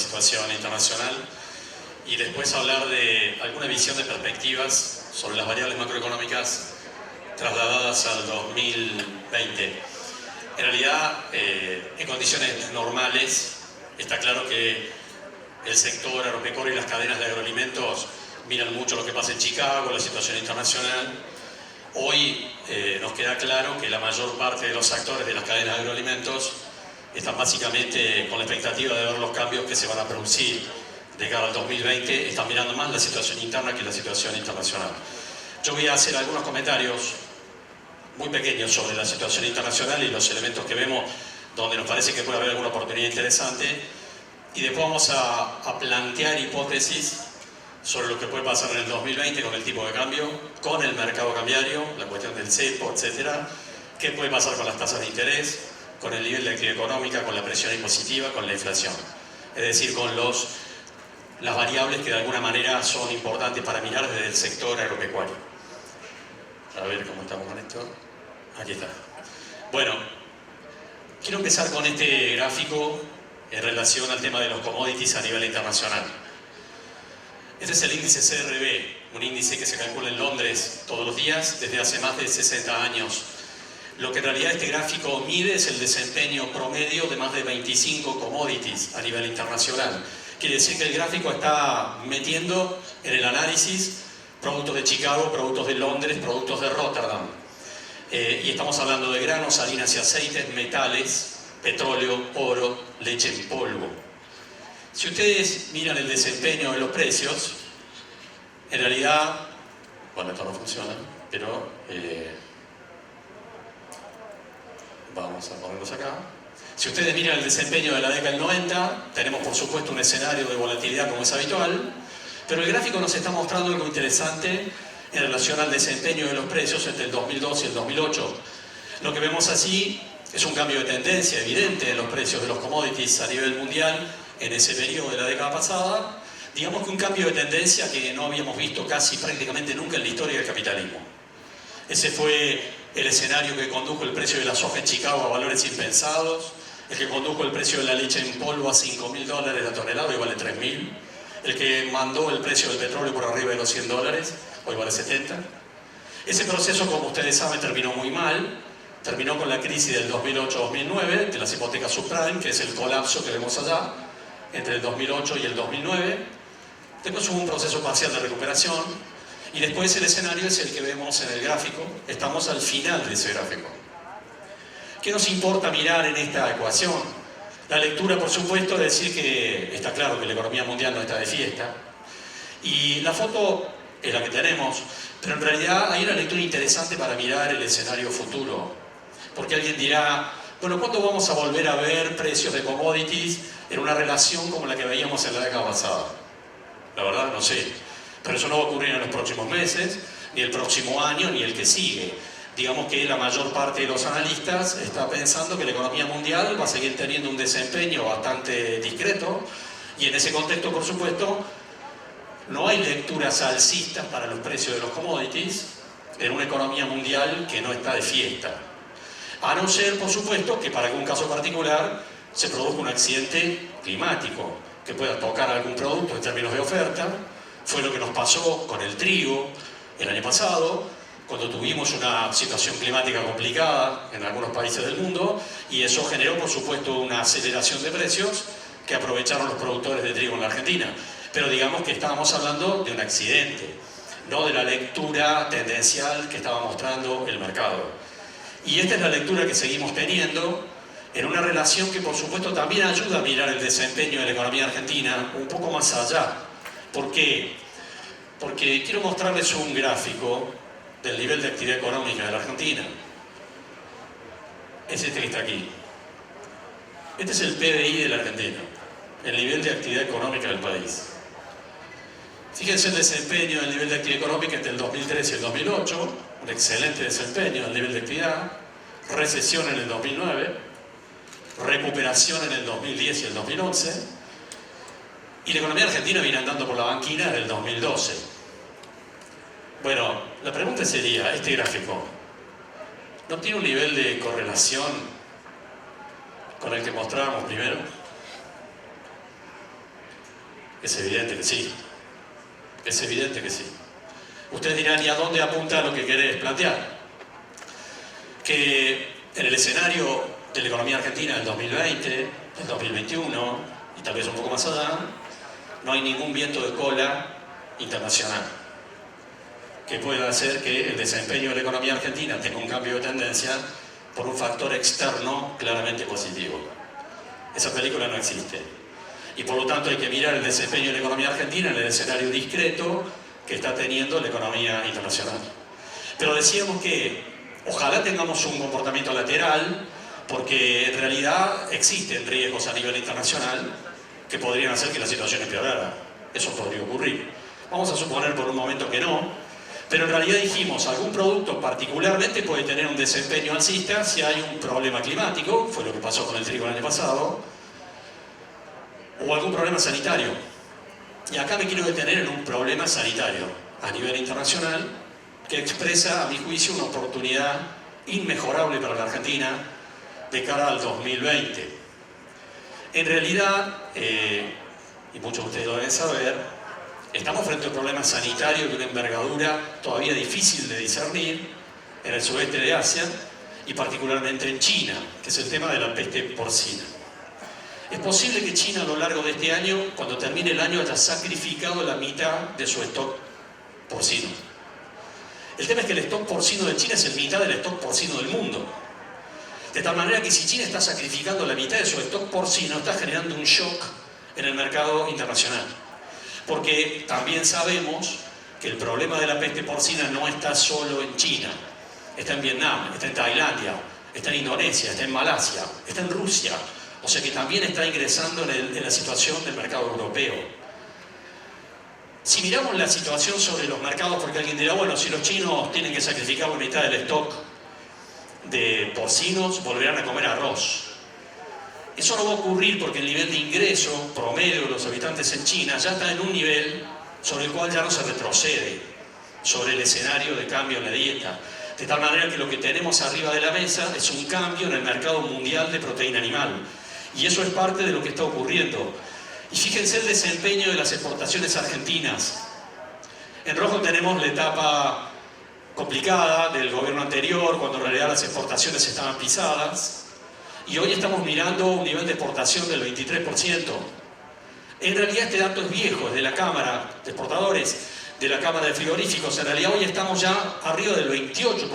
situación internacional y después hablar de alguna visión de perspectivas sobre las variables macroeconómicas trasladadas al 2020. En realidad, en condiciones normales, está claro que el sector agropecuario y las cadenas de agroalimentos miran mucho lo que pasa en Chicago, la situación internacional. Hoy nos queda claro que la mayor parte de los actores de las cadenas de agroalimentos están básicamente con la expectativa de ver los cambios que se van a producir de cara al 2020, están mirando más la situación interna que la situación internacional. Yo voy a hacer algunos comentarios muy pequeños sobre la situación internacional y los elementos que vemos donde nos parece que puede haber alguna oportunidad interesante, y después vamos a plantear hipótesis sobre lo que puede pasar en el 2020 con el tipo de cambio, con el mercado cambiario, la cuestión del cepo, etcétera, qué puede pasar con las tasas de interés, con el nivel de actividad económica, con la presión impositiva, con la inflación. Es decir, con las variables que de alguna manera son importantes para mirar desde el sector agropecuario. A ver cómo estamos con esto. Aquí está. Bueno, quiero empezar con este gráfico en relación al tema de los commodities a nivel internacional. Este es el índice CRB, un índice que se calcula en Londres todos los días desde hace más de 60 años. Lo que en realidad este gráfico mide es el desempeño promedio de más de 25 commodities a nivel internacional. Quiere decir que el gráfico está metiendo en el análisis productos de Chicago, productos de Londres, productos de Rotterdam. Y estamos hablando de granos, harinas y aceites, metales, petróleo, oro, leche en polvo. Si ustedes miran el desempeño de los precios, en realidad, bueno, esto no funciona, pero vamos a ponerlos acá. Si ustedes miran el desempeño de la década del 90, tenemos por supuesto un escenario de volatilidad como es habitual, pero el gráfico nos está mostrando algo interesante en relación al desempeño de los precios entre el 2002 y el 2008. Lo que vemos así es un cambio de tendencia evidente en los precios de los commodities a nivel mundial en ese periodo de la década pasada. Digamos que un cambio de tendencia que no habíamos visto casi prácticamente nunca en la historia del capitalismo. Ese fue el escenario que condujo el precio de la soja en Chicago a valores impensados, el que condujo el precio de la leche en polvo a $5.000 la tonelada, hoy vale 3.000, el que mandó el precio del petróleo por arriba de los $100, hoy vale 70. Ese proceso, como ustedes saben, terminó muy mal, terminó con la crisis del 2008-2009, de las hipotecas subprime, que es el colapso que vemos allá, entre el 2008 y el 2009. Después hubo un proceso parcial de recuperación, y después el escenario es el que vemos en el gráfico. Estamos al final de ese gráfico. ¿Qué nos importa mirar en esta ecuación? La lectura, por supuesto, es decir que está claro que la economía mundial no está de fiesta. Y la foto es la que tenemos, pero en realidad hay una lectura interesante para mirar el escenario futuro. Porque alguien dirá, bueno, ¿cuándo vamos a volver a ver precios de commodities en una relación como la que veíamos en la década pasada? La verdad, no sé. Pero eso no va a ocurrir en los próximos meses, ni el próximo año, ni el que sigue. Digamos que la mayor parte de los analistas está pensando que la economía mundial va a seguir teniendo un desempeño bastante discreto, y en ese contexto, por supuesto, no hay lecturas alcistas para los precios de los commodities en una economía mundial que no está de fiesta. A no ser, por supuesto, que para algún caso particular se produzca un accidente climático que pueda tocar algún producto en términos de oferta. Fue lo que nos pasó con el trigo el año pasado, cuando tuvimos una situación climática complicada en algunos países del mundo, y eso generó, por supuesto, una aceleración de precios que aprovecharon los productores de trigo en la Argentina. Pero digamos que estábamos hablando de un accidente, no de la lectura tendencial que estaba mostrando el mercado. Y esta es la lectura que seguimos teniendo en una relación que, por supuesto, también ayuda a mirar el desempeño de la economía argentina un poco más allá. ¿Por qué? Porque quiero mostrarles un gráfico del nivel de actividad económica de la Argentina. Es este que está aquí. Este es el PDI de la Argentina, el nivel de actividad económica del país. Fíjense el desempeño del nivel de actividad económica entre el 2003 y el 2008, un excelente desempeño del nivel de actividad, recesión en el 2009, recuperación en el 2010 y el 2011, y la economía argentina viene andando por la banquina del 2012. Bueno, la pregunta sería, este gráfico, ¿no tiene un nivel de correlación con el que mostrábamos primero? Es evidente que sí. Es evidente que sí. Ustedes dirán, ¿y a dónde apunta lo que querés plantear? Que en el escenario de la economía argentina del 2020, del 2021, y tal vez un poco más allá, no hay ningún viento de cola internacional que pueda hacer que el desempeño de la economía argentina tenga un cambio de tendencia por un factor externo claramente positivo. Esa película no existe. Y por lo tanto hay que mirar el desempeño de la economía argentina en el escenario discreto que está teniendo la economía internacional. Pero decíamos que ojalá tengamos un comportamiento lateral, porque en realidad existen riesgos a nivel internacional que podrían hacer que la situación empeorara. Eso podría ocurrir. Vamos a suponer por un momento que no, pero en realidad dijimos, algún producto particularmente puede tener un desempeño alcista si hay un problema climático, fue lo que pasó con el trigo el año pasado, o algún problema sanitario. Y acá me quiero detener en un problema sanitario a nivel internacional que expresa, a mi juicio, una oportunidad inmejorable para la Argentina de cara al 2020. En realidad, y muchos de ustedes lo deben saber, estamos frente a un problema sanitario de una envergadura todavía difícil de discernir en el sudeste de Asia y particularmente en China, que es el tema de la peste porcina. Es posible que China a lo largo de este año, cuando termine el año, haya sacrificado la mitad de su stock porcino. El tema es que el stock porcino de China es el mitad del stock porcino del mundo. De tal manera que si China está sacrificando la mitad de su stock porcino, está generando un shock en el mercado internacional. Porque también sabemos que el problema de la peste porcina no está solo en China. Está en Vietnam, está en Tailandia, está en Indonesia, está en Malasia, está en Rusia. O sea que también está ingresando en la situación del mercado europeo. Si miramos la situación sobre los mercados, porque alguien dirá, bueno, si los chinos tienen que sacrificar la mitad del stock de porcinos, volverán a comer arroz. Eso no va a ocurrir porque el nivel de ingreso promedio de los habitantes en China ya está en un nivel sobre el cual ya no se retrocede sobre el escenario de cambio en la dieta. De tal manera que lo que tenemos arriba de la mesa es un cambio en el mercado mundial de proteína animal. Y eso es parte de lo que está ocurriendo. Y fíjense el desempeño de las exportaciones argentinas. En rojo tenemos la etapa complicada del gobierno anterior, cuando en realidad las exportaciones estaban pisadas. Y hoy estamos mirando un nivel de exportación del 23%. En realidad este dato es viejo, es de la Cámara de Exportadores, de la Cámara de Frigoríficos. En realidad hoy estamos ya arriba del 28%.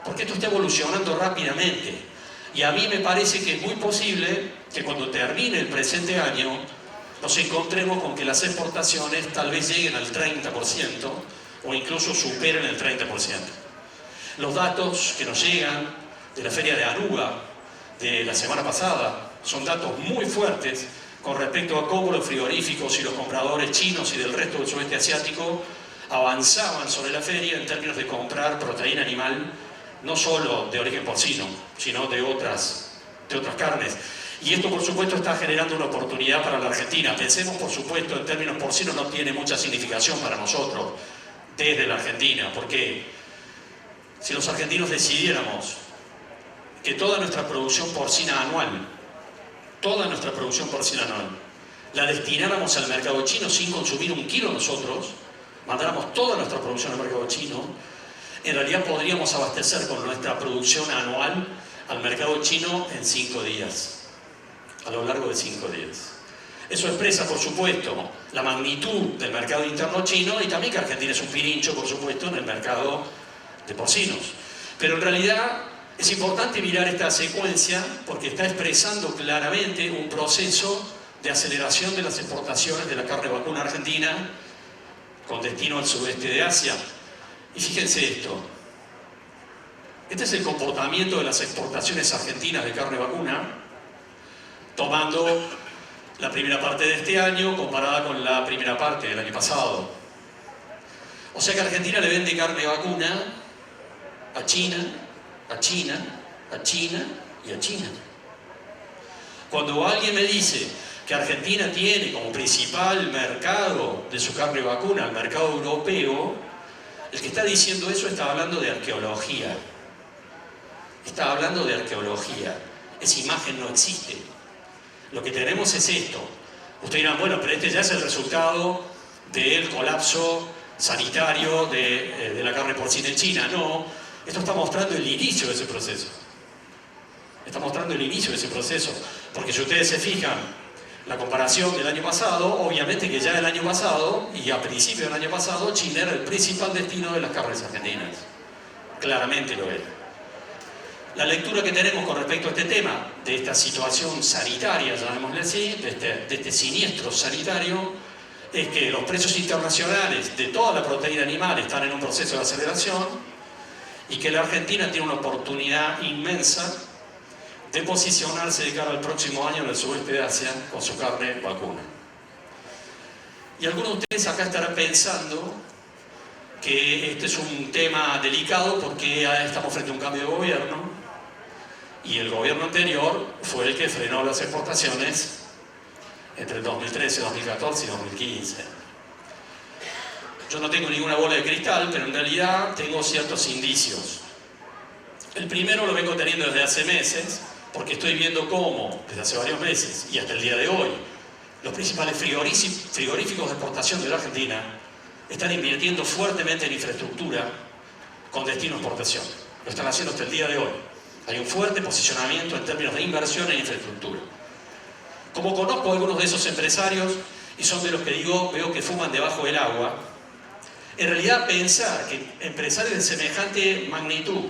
Porque esto está evolucionando rápidamente. Y a mí me parece que es muy posible que cuando termine el presente año nos encontremos con que las exportaciones tal vez lleguen al 30% o incluso superen el 30%. Los datos que nos llegan de la feria de Aruba de la semana pasada son datos muy fuertes con respecto a cómo los frigoríficos y los compradores chinos y del resto del sudeste asiático avanzaban sobre la feria en términos de comprar proteína animal no solo de origen porcino, sino de otras carnes. Y esto, por supuesto, está generando una oportunidad para la Argentina. Pensemos, por supuesto, en términos porcinos no tiene mucha significación para nosotros desde la Argentina, porque si los argentinos decidiéramos que toda nuestra producción porcina anual, la destináramos al mercado chino sin consumir un kilo nosotros, mandáramos toda nuestra producción al mercado chino, en realidad podríamos abastecer con nuestra producción anual al mercado chino en 5 días, a lo largo de 5 días. Eso expresa, por supuesto, la magnitud del mercado interno chino y también que Argentina es un pirincho, por supuesto, en el mercado de porcinos. Pero en realidad es importante mirar esta secuencia porque está expresando claramente un proceso de aceleración de las exportaciones de la carne vacuna argentina con destino al sudeste de Asia. Y fíjense esto, este es el comportamiento de las exportaciones argentinas de carne vacuna, tomando la primera parte de este año comparada con la primera parte del año pasado. O sea que Argentina le vende carne vacuna a China, a China, a China y a China. Cuando alguien me dice que Argentina tiene como principal mercado de su carne vacuna el mercado europeo, el que está diciendo eso está hablando de arqueología. Está hablando de arqueología. Esa imagen no existe. Lo que tenemos es esto. Ustedes dirán, bueno, pero este ya es el resultado del colapso sanitario de la carne porcina en China. No, esto está mostrando el inicio de ese proceso. Está mostrando el inicio de ese proceso. Porque si ustedes se fijan, la comparación del año pasado, obviamente que ya el año pasado, y a principios del año pasado, China era el principal destino de las carnes argentinas. Claramente lo era. La lectura que tenemos con respecto a este tema, de esta situación sanitaria, llamémosle así, de este siniestro sanitario, es que los precios internacionales de toda la proteína animal están en un proceso de aceleración y que la Argentina tiene una oportunidad inmensa de posicionarse de cara al próximo año en el sudeste de Asia con su carne vacuna. Y algunos de ustedes acá estarán pensando que este es un tema delicado porque estamos frente a un cambio de gobierno y el gobierno anterior fue el que frenó las exportaciones entre el 2013, 2014 y 2015. Yo no tengo ninguna bola de cristal, pero en realidad tengo ciertos indicios. El primero lo vengo teniendo desde hace meses, porque estoy viendo cómo, desde hace varios meses y hasta el día de hoy, los principales frigoríficos de exportación de la Argentina están invirtiendo fuertemente en infraestructura con destino a exportación. Lo están haciendo hasta el día de hoy. Hay un fuerte posicionamiento en términos de inversión en infraestructura. Como conozco a algunos de esos empresarios, y son de los que veo que fuman debajo del agua, en realidad pensar que empresarios de semejante magnitud,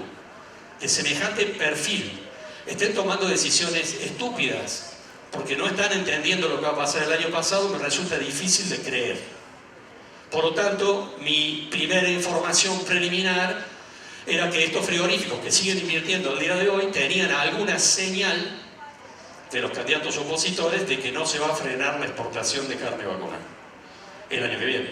de semejante perfil, estén tomando decisiones estúpidas, porque no están entendiendo lo que va a pasar el año pasado, me resulta difícil de creer. Por lo tanto, mi primera información preliminar era que estos frigoríficos que siguen invirtiendo el día de hoy tenían alguna señal de los candidatos opositores de que no se va a frenar la exportación de carne vacuna el año que viene.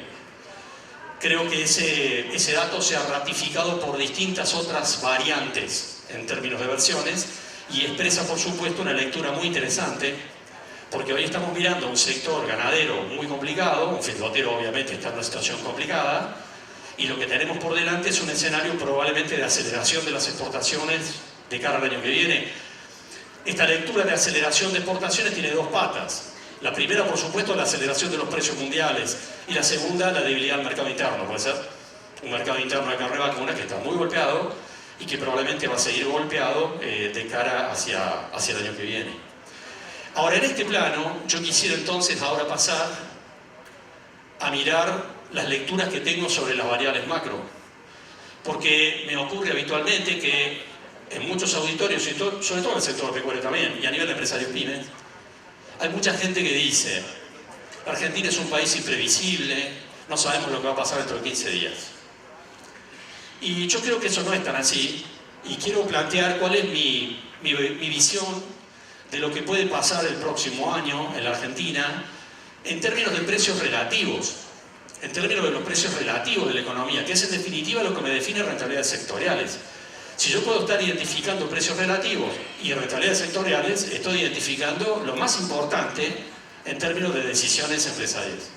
Creo que ese dato se ha ratificado por distintas otras variantes en términos de versiones y expresa, por supuesto, una lectura muy interesante, porque hoy estamos mirando un sector ganadero muy complicado, un feedlotero obviamente está en una situación complicada, y lo que tenemos por delante es un escenario probablemente de aceleración de las exportaciones de cara al año que viene. Esta lectura de aceleración de exportaciones tiene dos patas. La primera, por supuesto, la aceleración de los precios mundiales, y la segunda, la debilidad del mercado interno. Puede ser un mercado interno de carne vacuna que está muy golpeado y que probablemente va a seguir golpeado de cara hacia el año que viene. Ahora, en este plano, yo quisiera entonces ahora pasar a mirar las lecturas que tengo sobre las variables macro, porque me ocurre habitualmente que en muchos auditorios, sobre todo en el sector pecuario también, y a nivel de empresarios pymes, hay mucha gente que dice: Argentina es un país imprevisible, no sabemos lo que va a pasar dentro de 15 días. Y yo creo que eso no es tan así, y quiero plantear cuál es mi visión de lo que puede pasar el próximo año en la Argentina en términos de precios relativos, en términos de los precios relativos de la economía, que es en definitiva lo que me define rentabilidades sectoriales. Si yo puedo estar identificando precios relativos y rentabilidades sectoriales, estoy identificando lo más importante en términos de decisiones empresariales.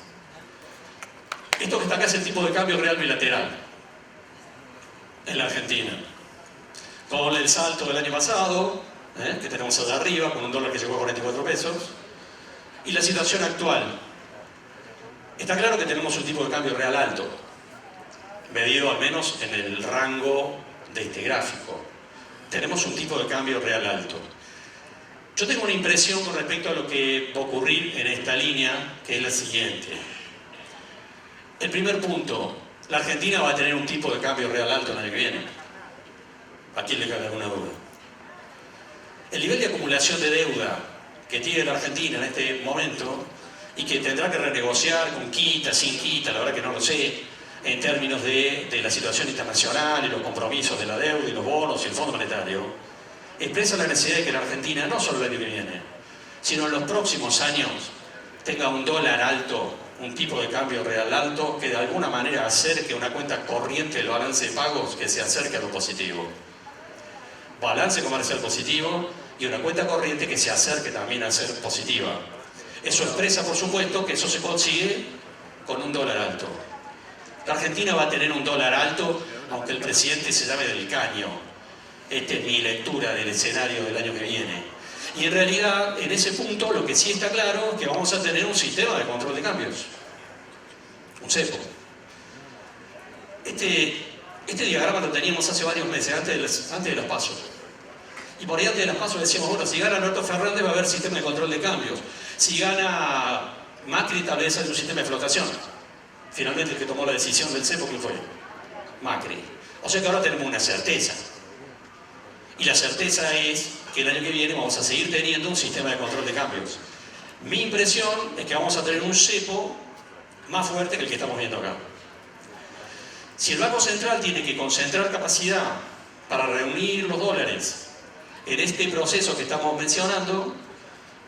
Esto que está acá es el tipo de cambio real bilateral en la Argentina, con el salto del año pasado, que tenemos allá arriba, con un dólar que llegó a 44 pesos, y la situación actual. Está claro que tenemos un tipo de cambio real alto, medido al menos en el rango de este gráfico. Tenemos un tipo de cambio real alto. Yo tengo una impresión con respecto a lo que va a ocurrir en esta línea, que es la siguiente. El primer punto: la Argentina va a tener un tipo de cambio real alto el año que viene. ¿A quién le cabe alguna duda? El nivel de acumulación de deuda que tiene la Argentina en este momento, y que tendrá que renegociar con quita, sin quita, la verdad que no lo sé, en términos de la situación internacional y los compromisos de la deuda y los bonos y el Fondo Monetario, expresa la necesidad de que la Argentina, no solo el año que viene, sino en los próximos años, tenga un dólar alto, un tipo de cambio real alto, que de alguna manera acerque una cuenta corriente del balance de pagos que se acerque a lo positivo. Balance comercial positivo y una cuenta corriente que se acerque también a ser positiva. Eso expresa, por supuesto, que eso se consigue con un dólar alto. La Argentina va a tener un dólar alto, aunque el presidente se llame del Caño. Esta es mi lectura del escenario del año que viene. Y en realidad, en ese punto, lo que sí está claro es que vamos a tener un sistema de control de cambios. Un cepo. Este diagrama lo teníamos hace varios meses, antes de los pasos. Y por ahí antes de los pasos decíamos, bueno, si gana Alberto Fernández va a haber sistema de control de cambios. Si gana Macri, tal vez hay un sistema de flotación. Finalmente el que tomó la decisión del cepo, ¿quién fue? Macri. O sea que ahora tenemos una certeza. Y la certeza es que el año que viene vamos a seguir teniendo un sistema de control de cambios. Mi impresión es que vamos a tener un cepo más fuerte que el que estamos viendo acá. Si el Banco Central tiene que concentrar capacidad para reunir los dólares en este proceso que estamos mencionando,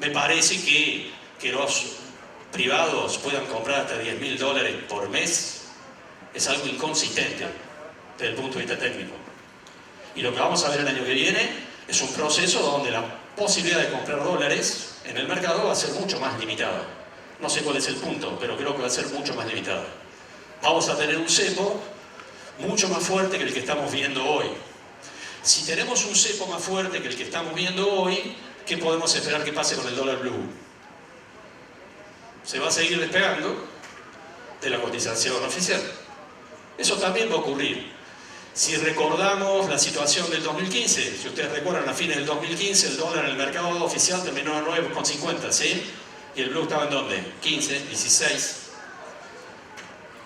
me parece que los privados puedan comprar hasta $10.000 por mes es algo inconsistente desde el punto de vista técnico. Y lo que vamos a ver el año que viene es un proceso donde la posibilidad de comprar dólares en el mercado va a ser mucho más limitada. No sé cuál es el punto, pero creo que va a ser mucho más limitada. Vamos a tener un cepo mucho más fuerte que el que estamos viendo hoy. Si tenemos un cepo más fuerte que el que estamos viendo hoy, ¿qué podemos esperar que pase con el dólar blue? Se va a seguir despegando de la cotización oficial. Eso también va a ocurrir. Si recordamos la situación del 2015, si ustedes recuerdan, a fines del 2015 el dólar en el mercado oficial terminó a 9,50, ¿sí? ¿Y el blue estaba en dónde? 15, 16.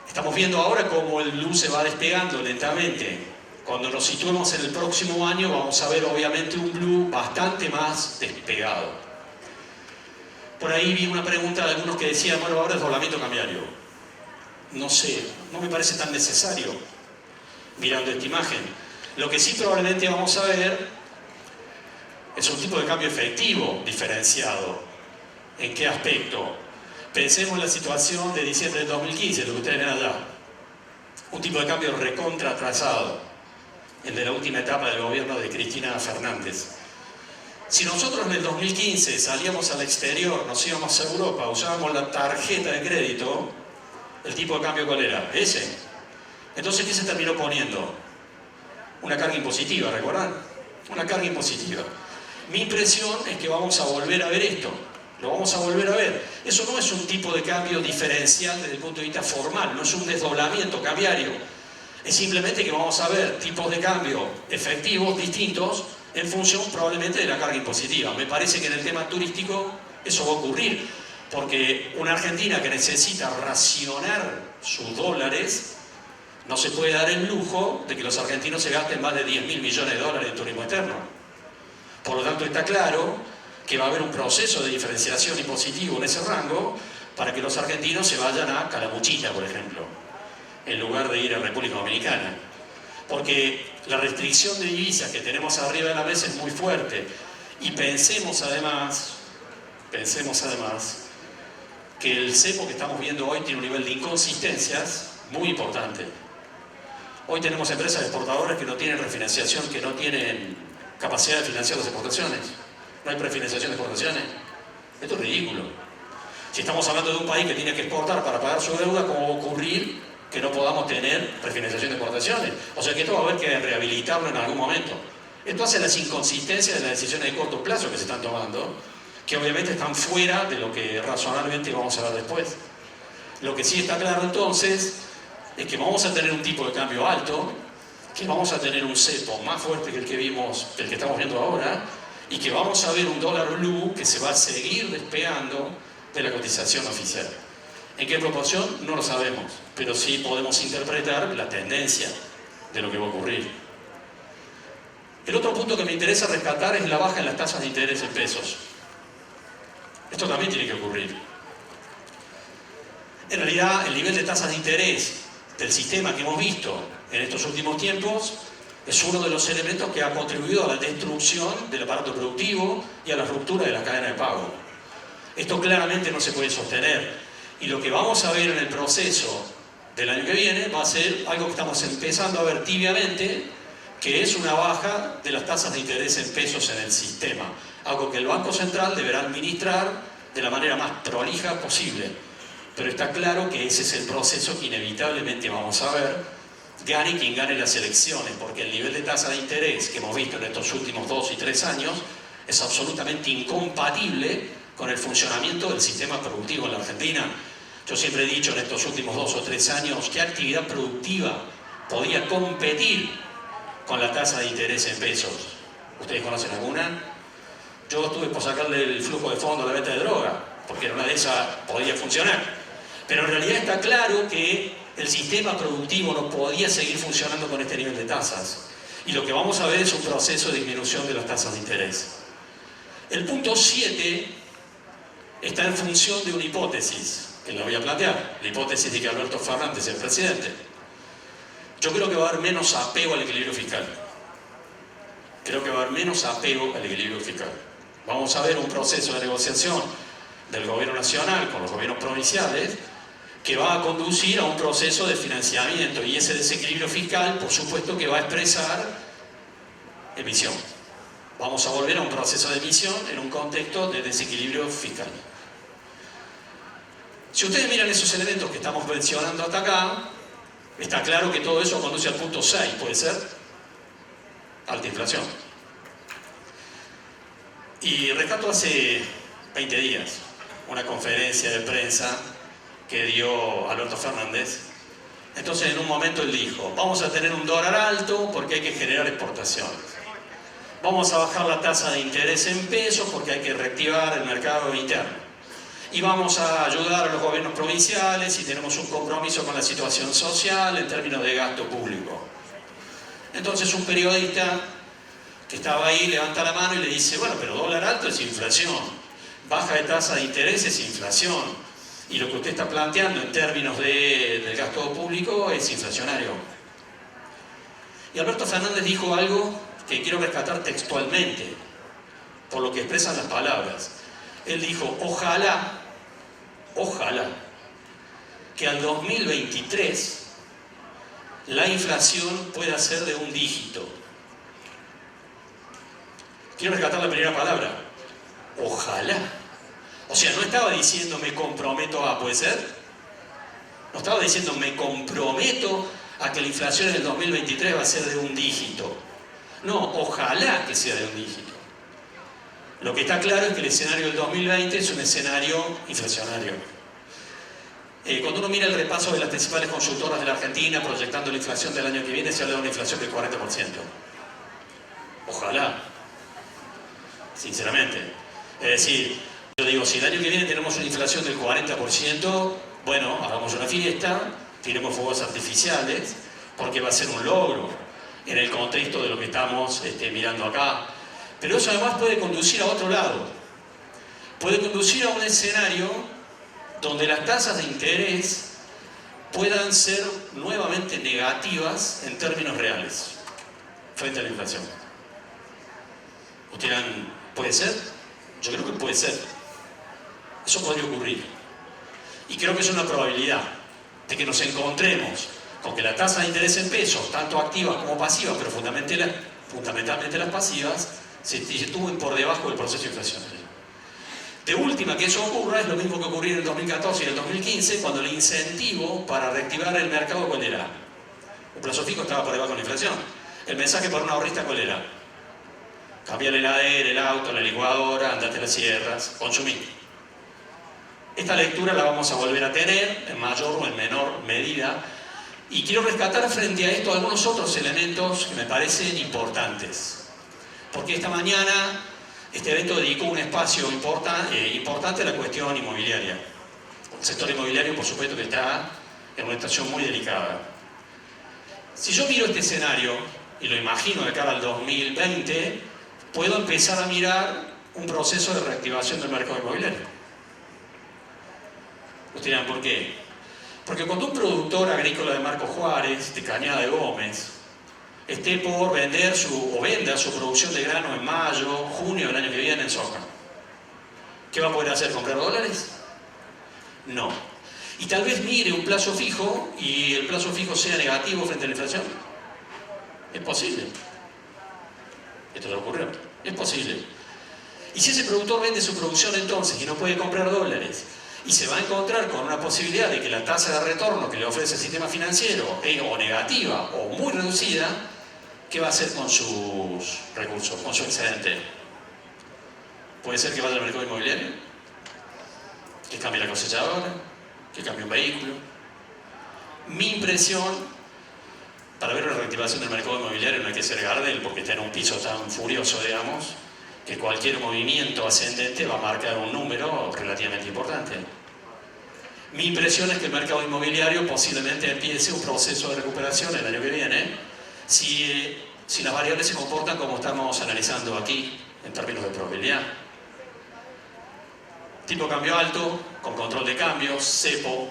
Estamos viendo ahora cómo el blue se va despegando lentamente. Cuando nos situemos en el próximo año vamos a ver obviamente un blue bastante más despegado. Por ahí vi una pregunta de algunos que decían, bueno, ahora es doblamiento cambiario. No sé, no me parece tan necesario mirando esta imagen. Lo que sí probablemente vamos a ver es un tipo de cambio efectivo diferenciado. ¿En qué aspecto? Pensemos en la situación de diciembre del 2015, lo que ustedes ven allá. Un tipo de cambio recontra atrasado, el de la última etapa del gobierno de Cristina Fernández. Si nosotros en el 2015 salíamos al exterior, nos íbamos a Europa, usábamos la tarjeta de crédito, ¿el tipo de cambio cuál era? Ese. Entonces, ¿qué se terminó poniendo? Una carga impositiva, ¿recuerdan? Una carga impositiva. Mi impresión es que vamos a volver a ver esto. Lo vamos a volver a ver. Eso no es un tipo de cambio diferencial desde el punto de vista formal, no es un desdoblamiento cambiario. Es simplemente que vamos a ver tipos de cambio efectivos distintos en función probablemente de la carga impositiva. Me parece que en el tema turístico eso va a ocurrir, porque una Argentina que necesita racionar sus dólares no se puede dar el lujo de que los argentinos se gasten más de 10.000 millones de dólares en turismo externo. Por lo tanto, está claro que va a haber un proceso de diferenciación impositivo en ese rango para que los argentinos se vayan a Calamuchita, por ejemplo, en lugar de ir a República Dominicana. Porque la restricción de divisas que tenemos arriba de la mesa es muy fuerte. Y pensemos además que el cepo que estamos viendo hoy tiene un nivel de inconsistencias muy importante. Hoy tenemos empresas exportadoras que no tienen refinanciación, que no tienen capacidad de financiar las exportaciones. No hay prefinanciación de exportaciones. Esto es ridículo. Si estamos hablando de un país que tiene que exportar para pagar su deuda, ¿cómo va a ocurrir que no podamos tener prefinanciación de exportaciones? O sea que esto va a haber que rehabilitarlo en algún momento. Esto hace las inconsistencias de las decisiones de corto plazo que se están tomando, que obviamente están fuera de lo que razonablemente vamos a ver después. Lo que sí está claro entonces es que vamos a tener un tipo de cambio alto, que vamos a tener un cepo más fuerte que el que vimos, que el que estamos viendo ahora, y que vamos a ver un dólar blue que se va a seguir despegando de la cotización oficial. ¿En qué proporción? No lo sabemos, pero sí podemos interpretar la tendencia de lo que va a ocurrir. El otro punto que me interesa rescatar es la baja en las tasas de interés en pesos. Esto también tiene que ocurrir. En realidad, el nivel de tasas de interés del sistema que hemos visto en estos últimos tiempos es uno de los elementos que ha contribuido a la destrucción del aparato productivo y a la ruptura de la cadena de pago. Esto claramente no se puede sostener. Y lo que vamos a ver en el proceso del año que viene va a ser algo que estamos empezando a ver tibiamente, que es una baja de las tasas de interés en pesos en el sistema. Algo que el Banco Central deberá administrar de la manera más prolija posible. Pero está claro que ese es el proceso que inevitablemente vamos a ver, gane quien gane las elecciones, porque el nivel de tasa de interés que hemos visto en estos últimos 2 y 3 años Es absolutamente incompatible con el funcionamiento del sistema productivo en la Argentina. Yo siempre he dicho en estos últimos 2 o 3 años qué actividad productiva podía competir con la tasa de interés en pesos. ¿Ustedes conocen alguna? Yo estuve por sacarle el flujo de fondo a la venta de droga, porque en una de esas podía funcionar. Pero en realidad está claro que el sistema productivo no podía seguir funcionando con este nivel de tasas. Y lo que vamos a ver es un proceso de disminución de las tasas de interés. El punto 7 está en función de una hipótesis, que la voy a plantear. La hipótesis de que Alberto Fernández es el presidente. Yo creo que va a haber menos apego al equilibrio fiscal. Creo que va a haber menos apego al equilibrio fiscal. Vamos a ver un proceso de negociación del gobierno nacional con los gobiernos provinciales que va a conducir a un proceso de financiamiento, y ese desequilibrio fiscal, por supuesto, que va a expresar emisión. Vamos a volver a un proceso de emisión en un contexto de desequilibrio fiscal. Si ustedes miran esos elementos que estamos mencionando hasta acá, está claro que todo eso conduce al punto 6, ¿puede ser? Alta inflación. Y rescato hace 20 días una conferencia de prensa que dio Alberto Fernández. Entonces, en un momento él dijo, vamos a tener un dólar alto porque hay que generar exportaciones. Vamos a bajar la tasa de interés en pesos porque hay que reactivar el mercado interno. Y vamos a ayudar a los gobiernos provinciales y tenemos un compromiso con la situación social en términos de gasto público. Entonces un periodista que estaba ahí levanta la mano y le dice, bueno, pero dólar alto es inflación, baja de tasa de interés es inflación, y lo que usted está planteando en términos del gasto público es inflacionario. Y Alberto Fernández dijo algo que quiero rescatar textualmente, por lo que expresan las palabras. Él dijo, ojalá que al 2023 la inflación pueda ser de un dígito. Quiero rescatar la primera palabra, ojalá. O sea, no estaba diciendo me comprometo a, ¿puede ser? No estaba diciendo me comprometo a que la inflación en el 2023 va a ser de un dígito. No, ojalá que sea de un dígito. Lo que está claro es que el escenario del 2020 es un escenario inflacionario. Cuando uno mira el repaso de las principales consultoras de la Argentina proyectando la inflación del año que viene, se habla de una inflación del 40%. Ojalá. Sinceramente. Es decir, yo digo, si el año que viene tenemos una inflación del 40%, bueno, hagamos una fiesta, tiremos fuegos artificiales, porque va a ser un logro en el contexto de lo que estamos mirando acá. Pero eso además puede conducir a otro lado. Puede conducir a un escenario donde las tasas de interés puedan ser nuevamente negativas en términos reales frente a la inflación. ¿Ustedes dirán, puede ser? Yo creo que puede ser. Eso podría ocurrir. Y creo que es una probabilidad de que nos encontremos con que la tasa de interés en pesos, tanto activas como pasivas, pero fundamentalmente las pasivas, se sitúen por debajo del proceso inflacionario. De última, que eso ocurra es lo mismo que ocurrió en el 2014 y en el 2015, cuando el incentivo para reactivar el mercado, ¿cuál era? Un plazo fijo estaba por debajo de la inflación. El mensaje para un ahorrista, ¿cuál era? Cambiar la heladera, el auto, la licuadora, andate a las sierras, consumí. Esta lectura la vamos a volver a tener en mayor o en menor medida, y quiero rescatar frente a esto algunos otros elementos que me parecen importantes. Porque esta mañana este evento dedicó un espacio importante a la cuestión inmobiliaria. El sector inmobiliario, por supuesto, que está en una situación muy delicada. Si yo miro este escenario, y lo imagino de cara al 2020, puedo empezar a mirar un proceso de reactivación del mercado inmobiliario. Ustedes dirán, ¿por qué? Porque cuando un productor agrícola de Marcos Juárez, de Cañada de Gómez, esté por vender venda su producción de grano en mayo, junio del año que viene en soja, ¿qué va a poder hacer? ¿Comprar dólares? No. Y tal vez mire un plazo fijo y el plazo fijo sea negativo frente a la inflación. Es posible. Esto ya ocurrió. Es posible. Y si ese productor vende su producción entonces y no puede comprar dólares, y se va a encontrar con una posibilidad de que la tasa de retorno que le ofrece el sistema financiero es o negativa o muy reducida, ¿qué va a hacer con sus recursos, con su excedente? Puede ser que vaya al mercado inmobiliario, que cambie la cosechadora, que cambie un vehículo. Mi impresión, para ver una reactivación del mercado inmobiliario no hay que ser Gardel, porque está en un piso tan furioso, digamos, que cualquier movimiento ascendente va a marcar un número relativamente importante. Mi impresión es que el mercado inmobiliario posiblemente empiece un proceso de recuperación el año que viene, si las variables se comportan como estamos analizando aquí, en términos de probabilidad. Tipo de cambio alto, con control de cambio, cepo,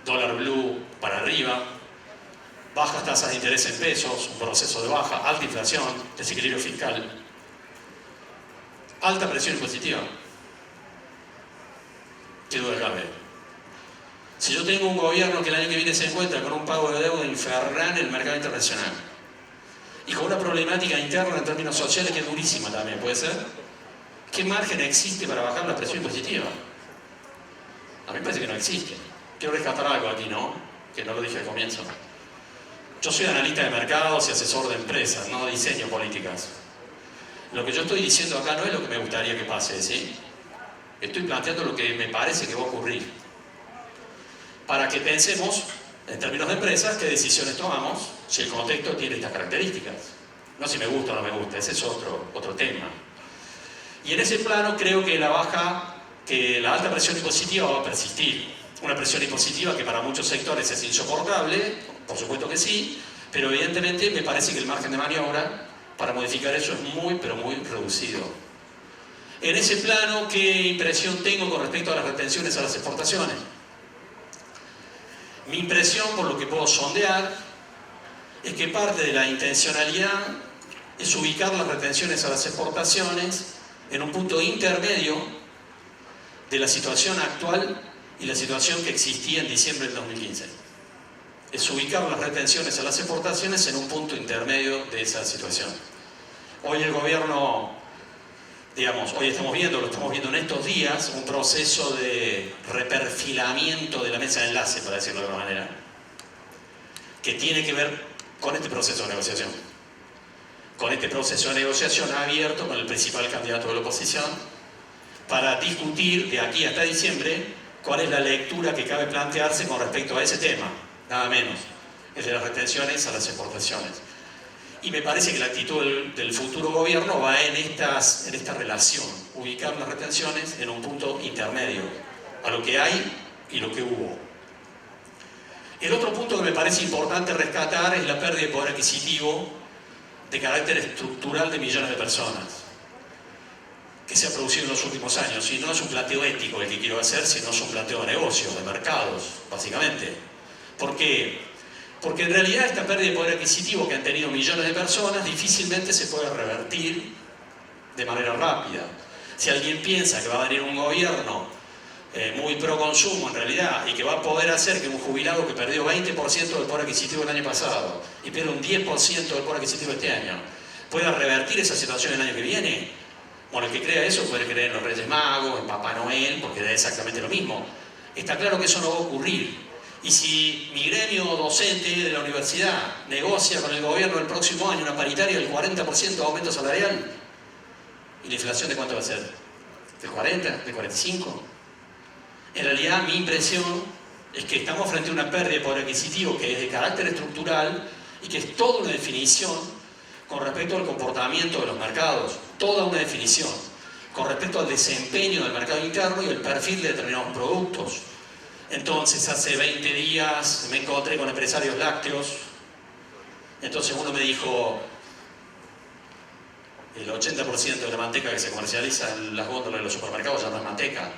dólar blue para arriba, bajas tasas de interés en pesos, un proceso de baja, alta inflación, desequilibrio fiscal, alta presión impositiva. ¿Qué duda cabe? Si yo tengo un gobierno que el año que viene se encuentra con un pago de deuda infernal en el mercado internacional y con una problemática interna en términos sociales que es durísima también, ¿puede ser? ¿Qué margen existe para bajar la presión impositiva? A mí me parece que no existe. Quiero rescatar algo aquí, ¿no? Que no lo dije al comienzo. Yo soy analista de mercados y asesor de empresas, no diseño políticas. Lo que yo estoy diciendo acá no es lo que me gustaría que pase, ¿sí? Estoy planteando lo que me parece que va a ocurrir. Para que pensemos, en términos de empresas, qué decisiones tomamos si el contexto tiene estas características. No si me gusta o no me gusta, ese es otro tema. Y en ese plano creo que la alta presión impositiva va a persistir. Una presión impositiva que para muchos sectores es insoportable, por supuesto que sí, pero evidentemente me parece que el margen de maniobra para modificar eso es muy, pero muy reducido. En ese plano, ¿qué impresión tengo con respecto a las retenciones a las exportaciones? Mi impresión, por lo que puedo sondear, es que parte de la intencionalidad es ubicar las retenciones a las exportaciones en un punto intermedio de la situación actual y la situación que existía en diciembre del 2015. Es ubicar las retenciones a las exportaciones en un punto intermedio de esa situación. Hoy el gobierno, digamos, lo estamos viendo en estos días, un proceso de reperfilamiento de la mesa de enlace, para decirlo de alguna manera, que tiene que ver con este proceso de negociación. Con este proceso de negociación abierto con el principal candidato de la oposición, para discutir de aquí hasta diciembre cuál es la lectura que cabe plantearse con respecto a ese tema, nada menos, el de las retenciones a las exportaciones. Y me parece que la actitud del futuro gobierno va en esta relación, ubicar las retenciones en un punto intermedio, a lo que hay y lo que hubo. El otro punto que me parece importante rescatar es la pérdida de poder adquisitivo de carácter estructural de millones de personas, que se ha producido en los últimos años. Y no es un planteo ético el que quiero hacer, sino es un planteo de negocios, de mercados, básicamente. ¿Por qué? Porque en realidad esta pérdida de poder adquisitivo que han tenido millones de personas difícilmente se puede revertir de manera rápida. Si alguien piensa que va a venir un gobierno muy pro consumo en realidad y que va a poder hacer que un jubilado que perdió 20% del poder adquisitivo el año pasado y pierde un 10% del poder adquisitivo este año, pueda revertir esa situación el año que viene, bueno, el que crea eso puede creer en los Reyes Magos, en Papá Noel, porque da exactamente lo mismo. Está claro que eso no va a ocurrir. Y si mi gremio docente de la universidad negocia con el gobierno el próximo año una paritaria del 40% de aumento salarial, ¿y la inflación de cuánto va a ser? ¿Del 40? ¿Del 45? En realidad mi impresión es que estamos frente a una pérdida de poder adquisitivo que es de carácter estructural y que es toda una definición con respecto al comportamiento de los mercados, toda una definición con respecto al desempeño del mercado interno y el perfil de determinados productos. Entonces, hace 20 días me encontré con empresarios lácteos. Entonces uno me dijo, el 80% de la manteca que se comercializa en las góndolas de los supermercados ya no es manteca.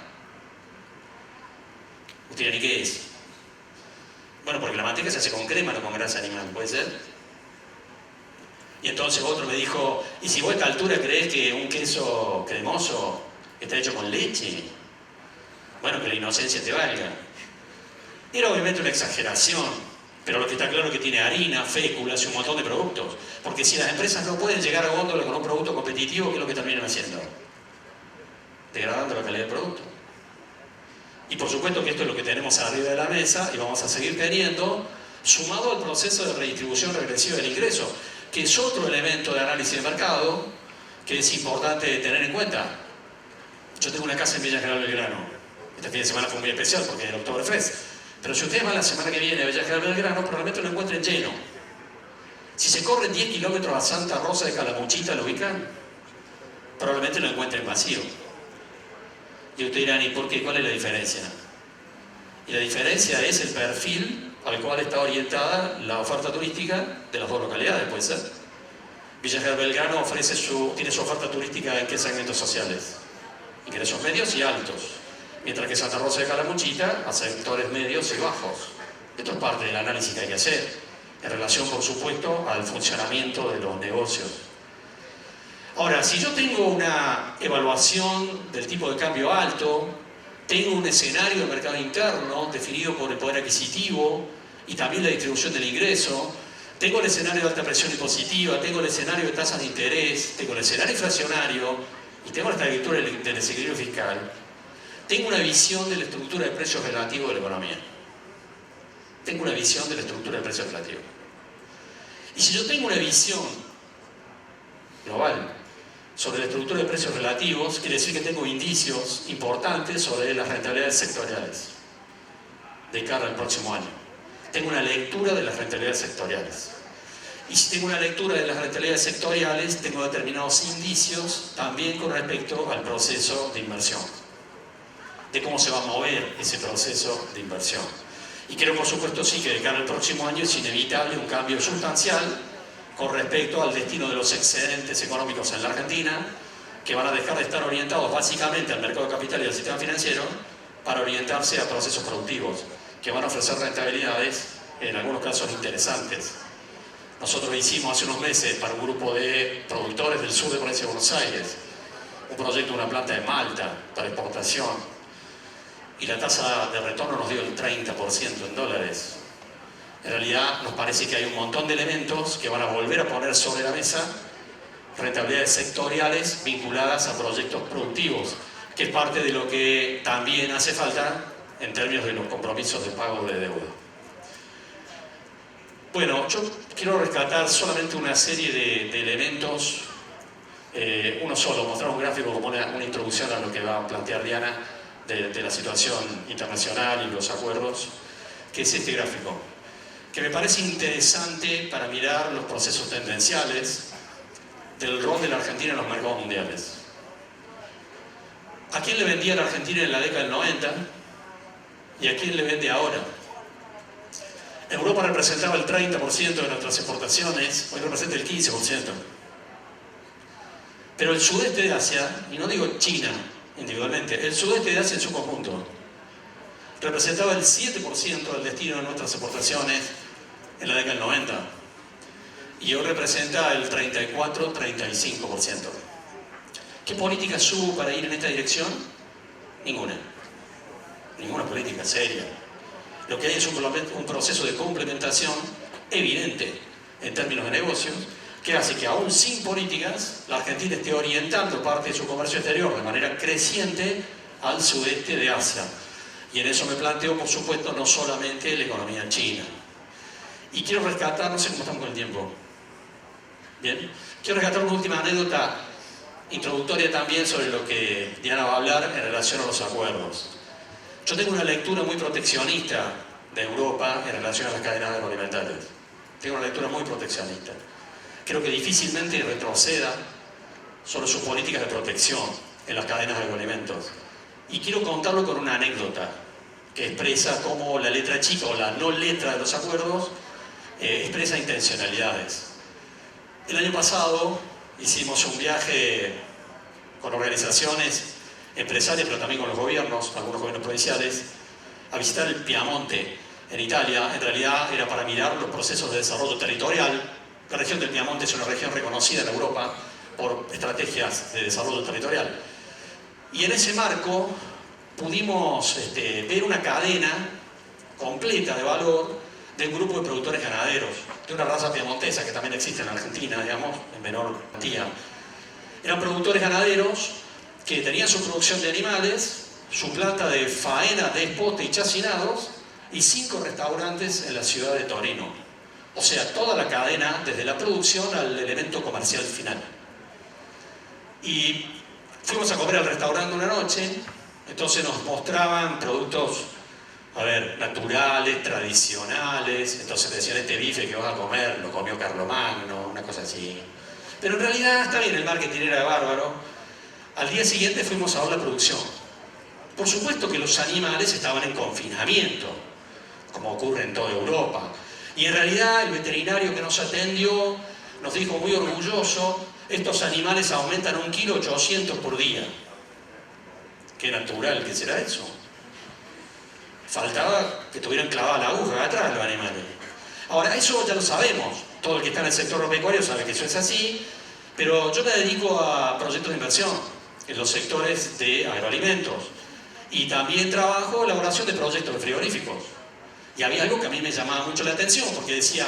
¿Usted ni qué es? Bueno, porque la manteca se hace con crema, no con grasa animal, ¿puede ser? Y entonces otro me dijo, ¿y si vos a esta altura creés que un queso cremoso está hecho con leche? Bueno, que la inocencia te valga. Era obviamente una exageración, pero lo que está claro es que tiene harina, féculas y un montón de productos. Porque si las empresas no pueden llegar a góndola con un producto competitivo, ¿qué es lo que terminan haciendo? Degradando la calidad del producto. Y por supuesto que esto es lo que tenemos arriba de la mesa y vamos a seguir teniendo, sumado al proceso de redistribución regresiva del ingreso, que es otro elemento de análisis de mercado que es importante tener en cuenta. Yo tengo una casa en Villa General Belgrano. Este fin de semana fue muy especial porque era Oktoberfest. Pero si ustedes van la semana que viene a Villa General Belgrano, probablemente lo encuentren lleno. Si se corren 10 kilómetros a Santa Rosa de Calamuchita, ¿lo ubican? Probablemente lo encuentren vacío. Y ustedes dirán, ¿y por qué? ¿Cuál es la diferencia? Y la diferencia es el perfil al cual está orientada la oferta turística de las dos localidades, puede ser. Villa General Belgrano tiene su oferta turística en qué segmentos sociales, ingresos medios y altos, mientras que Santa Rosa de Calamuchita a sectores medios y bajos. Esto es parte del análisis que hay que hacer, en relación, por supuesto, al funcionamiento de los negocios. Ahora, si yo tengo una evaluación del tipo de cambio alto, tengo un escenario de mercado interno definido por el poder adquisitivo y también la distribución del ingreso, tengo el escenario de alta presión impositiva, tengo el escenario de tasas de interés, tengo el escenario inflacionario y tengo la estructura del desequilibrio fiscal, tengo una visión de la estructura de precios relativos de la economía. Tengo una visión de la estructura de precios relativos. Y si yo tengo una visión global sobre la estructura de precios relativos, quiere decir que tengo indicios importantes sobre las rentabilidades sectoriales de cara al próximo año. Tengo una lectura de las rentabilidades sectoriales. Y si tengo una lectura de las rentabilidades sectoriales, tengo determinados indicios también con respecto al proceso de inversión, de cómo se va a mover ese proceso de inversión. Y creo, por supuesto, sí, que de cara al próximo año es inevitable un cambio sustancial con respecto al destino de los excedentes económicos en la Argentina, que van a dejar de estar orientados básicamente al mercado de capital y al sistema financiero para orientarse a procesos productivos, que van a ofrecer rentabilidades, en algunos casos, interesantes. Nosotros hicimos hace unos meses para un grupo de productores del sur de provincia de Buenos Aires un proyecto de una planta de malta para exportación, y la tasa de retorno nos dio el 30% en dólares. En realidad nos parece que hay un montón de elementos que van a volver a poner sobre la mesa rentabilidades sectoriales vinculadas a proyectos productivos, que es parte de lo que también hace falta en términos de los compromisos de pago de deuda. Bueno, yo quiero rescatar solamente una serie de elementos, uno solo, mostrar un gráfico como una introducción a lo que va a plantear Diana de la situación internacional y los acuerdos, que es este gráfico, que me parece interesante para mirar los procesos tendenciales del rol de la Argentina en los mercados mundiales. ¿A quién le vendía la Argentina en la década del 90 y a quién le vende ahora? Europa representaba el 30% de nuestras exportaciones, hoy representa el 15%. Pero el sudeste de Asia, y no digo China individualmente, el sudeste de Asia en su conjunto, representaba el 7% del destino de nuestras exportaciones en la década del 90. Y hoy representa el 34-35%. ¿Qué políticas hubo para ir en esta dirección? Ninguna. Ninguna política seria. Lo que hay es un proceso de complementación evidente en términos de negocios, que hace que aún sin políticas, la Argentina esté orientando parte de su comercio exterior de manera creciente al sudeste de Asia. Y en eso me planteo, por supuesto, no solamente la economía china. Y quiero rescatar, no sé cómo estamos con el tiempo. Bien, quiero rescatar una última anécdota introductoria también sobre lo que Diana va a hablar en relación a los acuerdos. Yo tengo una lectura muy proteccionista de Europa en relación a las cadenas agroalimentarias. Tengo una lectura muy proteccionista. Creo que difícilmente retroceda sobre sus políticas de protección en las cadenas de agroalimentos. Y quiero contarlo con una anécdota que expresa cómo la letra chica o la no letra de los acuerdos expresa intencionalidades. El año pasado hicimos un viaje con organizaciones empresarias, pero también con los gobiernos, algunos gobiernos provinciales, a visitar el Piamonte en Italia. En realidad era para mirar los procesos de desarrollo territorial. La región del Piamonte es una región reconocida en Europa por estrategias de desarrollo territorial. Y en ese marco pudimos ver una cadena completa de valor de un grupo de productores ganaderos, de una raza piamontesa que también existe en la Argentina, digamos, en menor cuantía. Eran productores ganaderos que tenían su producción de animales, su planta de faena, despote y chacinados, y 5 restaurantes en la ciudad de Torino. O sea, toda la cadena, desde la producción al elemento comercial final. Y Fuimos a comer al restaurante una noche, entonces nos mostraban productos, a ver, naturales, tradicionales. Entonces decían, este bife que vas a comer lo comió Carlomagno, una cosa así. Pero en realidad está bien, el marketing era bárbaro. Al día siguiente fuimos a ver la producción. Por supuesto que los animales estaban en confinamiento, como ocurre en toda Europa. Y en realidad el veterinario que nos atendió nos dijo muy orgulloso, estos animales aumentan 1,8 kg por día. Qué natural que será eso. Faltaba que tuvieran clavada la aguja atrás los animales. Ahora, eso ya lo sabemos. Todo el que está en el sector agropecuario sabe que eso es así, pero yo me dedico a proyectos de inversión en los sectores de agroalimentos y también trabajo en la elaboración de proyectos de frigoríficos. Y había algo que a mí me llamaba mucho la atención, porque decía,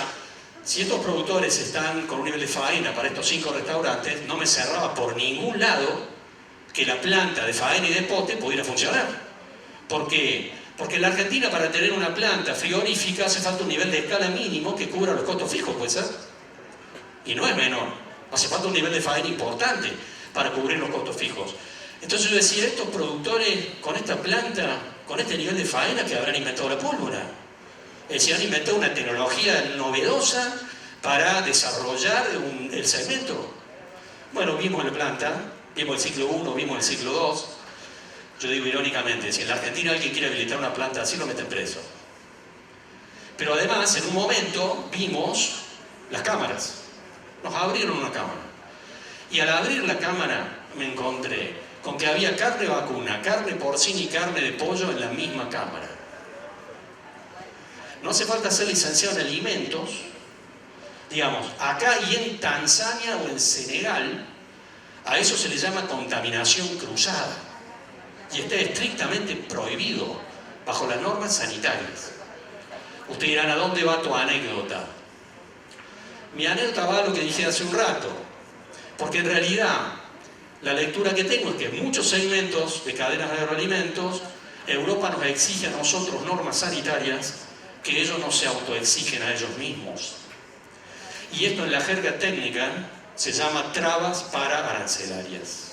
si estos productores están con un nivel de faena para estos 5 restaurantes, no me cerraba por ningún lado que la planta de faena y de pote pudiera funcionar. ¿Por qué? Porque en la Argentina, para tener una planta frigorífica hace falta un nivel de escala mínimo que cubra los costos fijos, ¿puede ser? Y no es menor. Hace falta un nivel de faena importante para cubrir los costos fijos. Entonces yo decía, estos productores con esta planta, con este nivel de faena, que habrán inventado la pólvora. Es decir, han inventado una tecnología novedosa para desarrollar el segmento. Bueno, vimos la planta, vimos el ciclo 1, vimos el ciclo 2. Yo digo irónicamente, si en la Argentina alguien quiere habilitar una planta así, lo meten preso. Pero además, en un momento, vimos las cámaras. Nos abrieron una cámara. Y al abrir la cámara, me encontré con que había carne vacuna, carne porcina y carne de pollo en la misma cámara. No hace falta ser licenciado en alimentos. Digamos, acá y en Tanzania o en Senegal, a eso se le llama contaminación cruzada. Y está estrictamente prohibido bajo las normas sanitarias. Ustedes dirán, ¿a dónde va tu anécdota? Mi anécdota va a lo que dije hace un rato. Porque en realidad, la lectura que tengo es que en muchos segmentos de cadenas de agroalimentos, Europa nos exige a nosotros normas sanitarias que ellos no se autoexigen a ellos mismos. Y esto en la jerga técnica se llama trabas pararancelarias.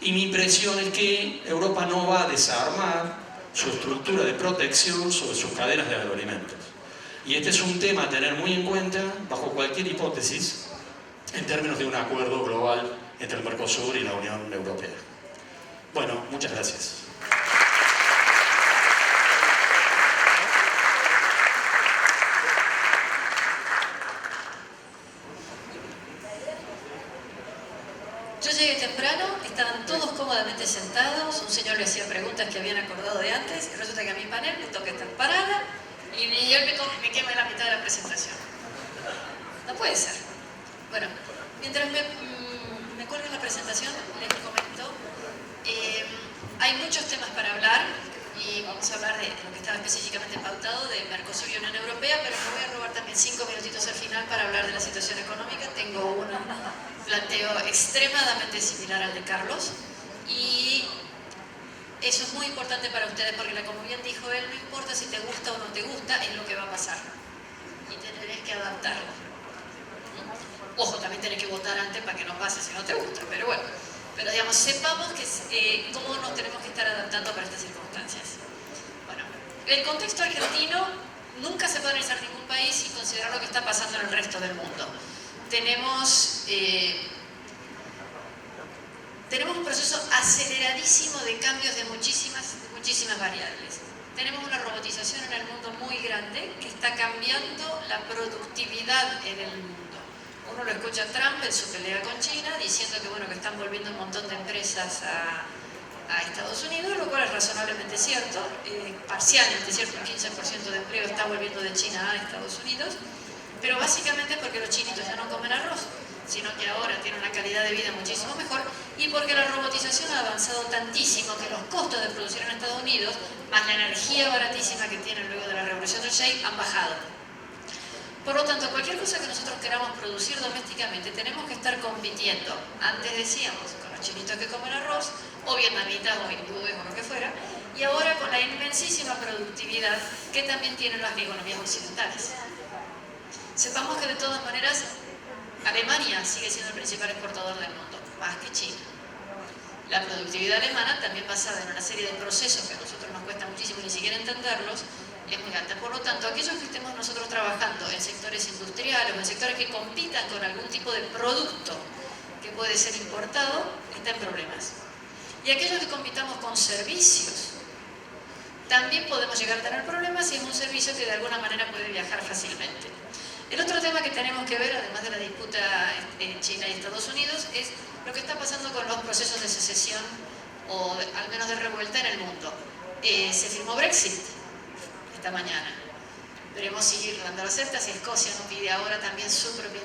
Y mi impresión es que Europa no va a desarmar su estructura de protección sobre sus cadenas de agroalimentos. Y este es un tema a tener muy en cuenta bajo cualquier hipótesis en términos de un acuerdo global entre el Mercosur y la Unión Europea. Bueno, muchas gracias. Yo llegué temprano, estaban todos cómodamente sentados, un señor le hacía preguntas que habían acordado de antes, y resulta que a mi panel me toca estar parada y él me quema en la mitad de la presentación. No puede ser. Bueno, mientras me cuelgo la presentación, les comento, hay muchos temas para hablar y vamos a hablar de lo que estaba específicamente pautado de Mercosur y Unión Europea, pero me voy a robar también 5 minutitos al final para hablar de la situación económica. Tengo un planteo extremadamente similar al de Carlos y eso es muy importante para ustedes porque, como bien dijo él, no importa si te gusta o no te gusta, es lo que va a pasar y tenés que adaptarlo. Ojo, también tenés que votar antes para que no pase si no te gusta, pero bueno. Pero digamos, sepamos que, cómo nos tenemos que estar adaptando para estas circunstancias. Bueno, el contexto argentino nunca se puede analizar ningún país sin considerar lo que está pasando en el resto del mundo. Tenemos un proceso aceleradísimo de cambios de muchísimas variables. Tenemos una robotización en el mundo muy grande que está cambiando la productividad en el mundo. Uno lo escucha a Trump en su pelea con China diciendo que, bueno, que están volviendo un montón de empresas a Estados Unidos, lo cual es razonablemente cierto, parcialmente cierto, un 15% de empleo está volviendo de China a Estados Unidos, pero básicamente porque los chinitos ya no comen arroz, sino que ahora tienen una calidad de vida muchísimo mejor y porque la robotización ha avanzado tantísimo que los costos de producción en Estados Unidos, más la energía baratísima que tienen luego de la revolución del shale, han bajado. Por lo tanto, cualquier cosa que nosotros queramos producir domésticamente, tenemos que estar compitiendo. Antes decíamos, con los chinitos que comen arroz, o vietnamitas, o hindúes, o lo que fuera, y ahora con la inmensísima productividad que también tienen las economías occidentales. Sepamos que de todas maneras, Alemania sigue siendo el principal exportador del mundo, más que China. La productividad alemana, también basada en una serie de procesos que a nosotros nos cuesta muchísimo ni siquiera entenderlos, es muy alta. Por lo tanto, aquellos que estemos nosotros trabajando en sectores industriales o en sectores que compitan con algún tipo de producto que puede ser importado, están en problemas. Y aquellos que compitamos con servicios, también podemos llegar a tener problemas si es un servicio que de alguna manera puede viajar fácilmente. El otro tema que tenemos que ver, además de la disputa China y Estados Unidos, es lo que está pasando con los procesos de secesión o al menos de revuelta en el mundo. Se firmó Brexit esta mañana. Veremos si Irlanda lo acepta, si Escocia no pide ahora también su propia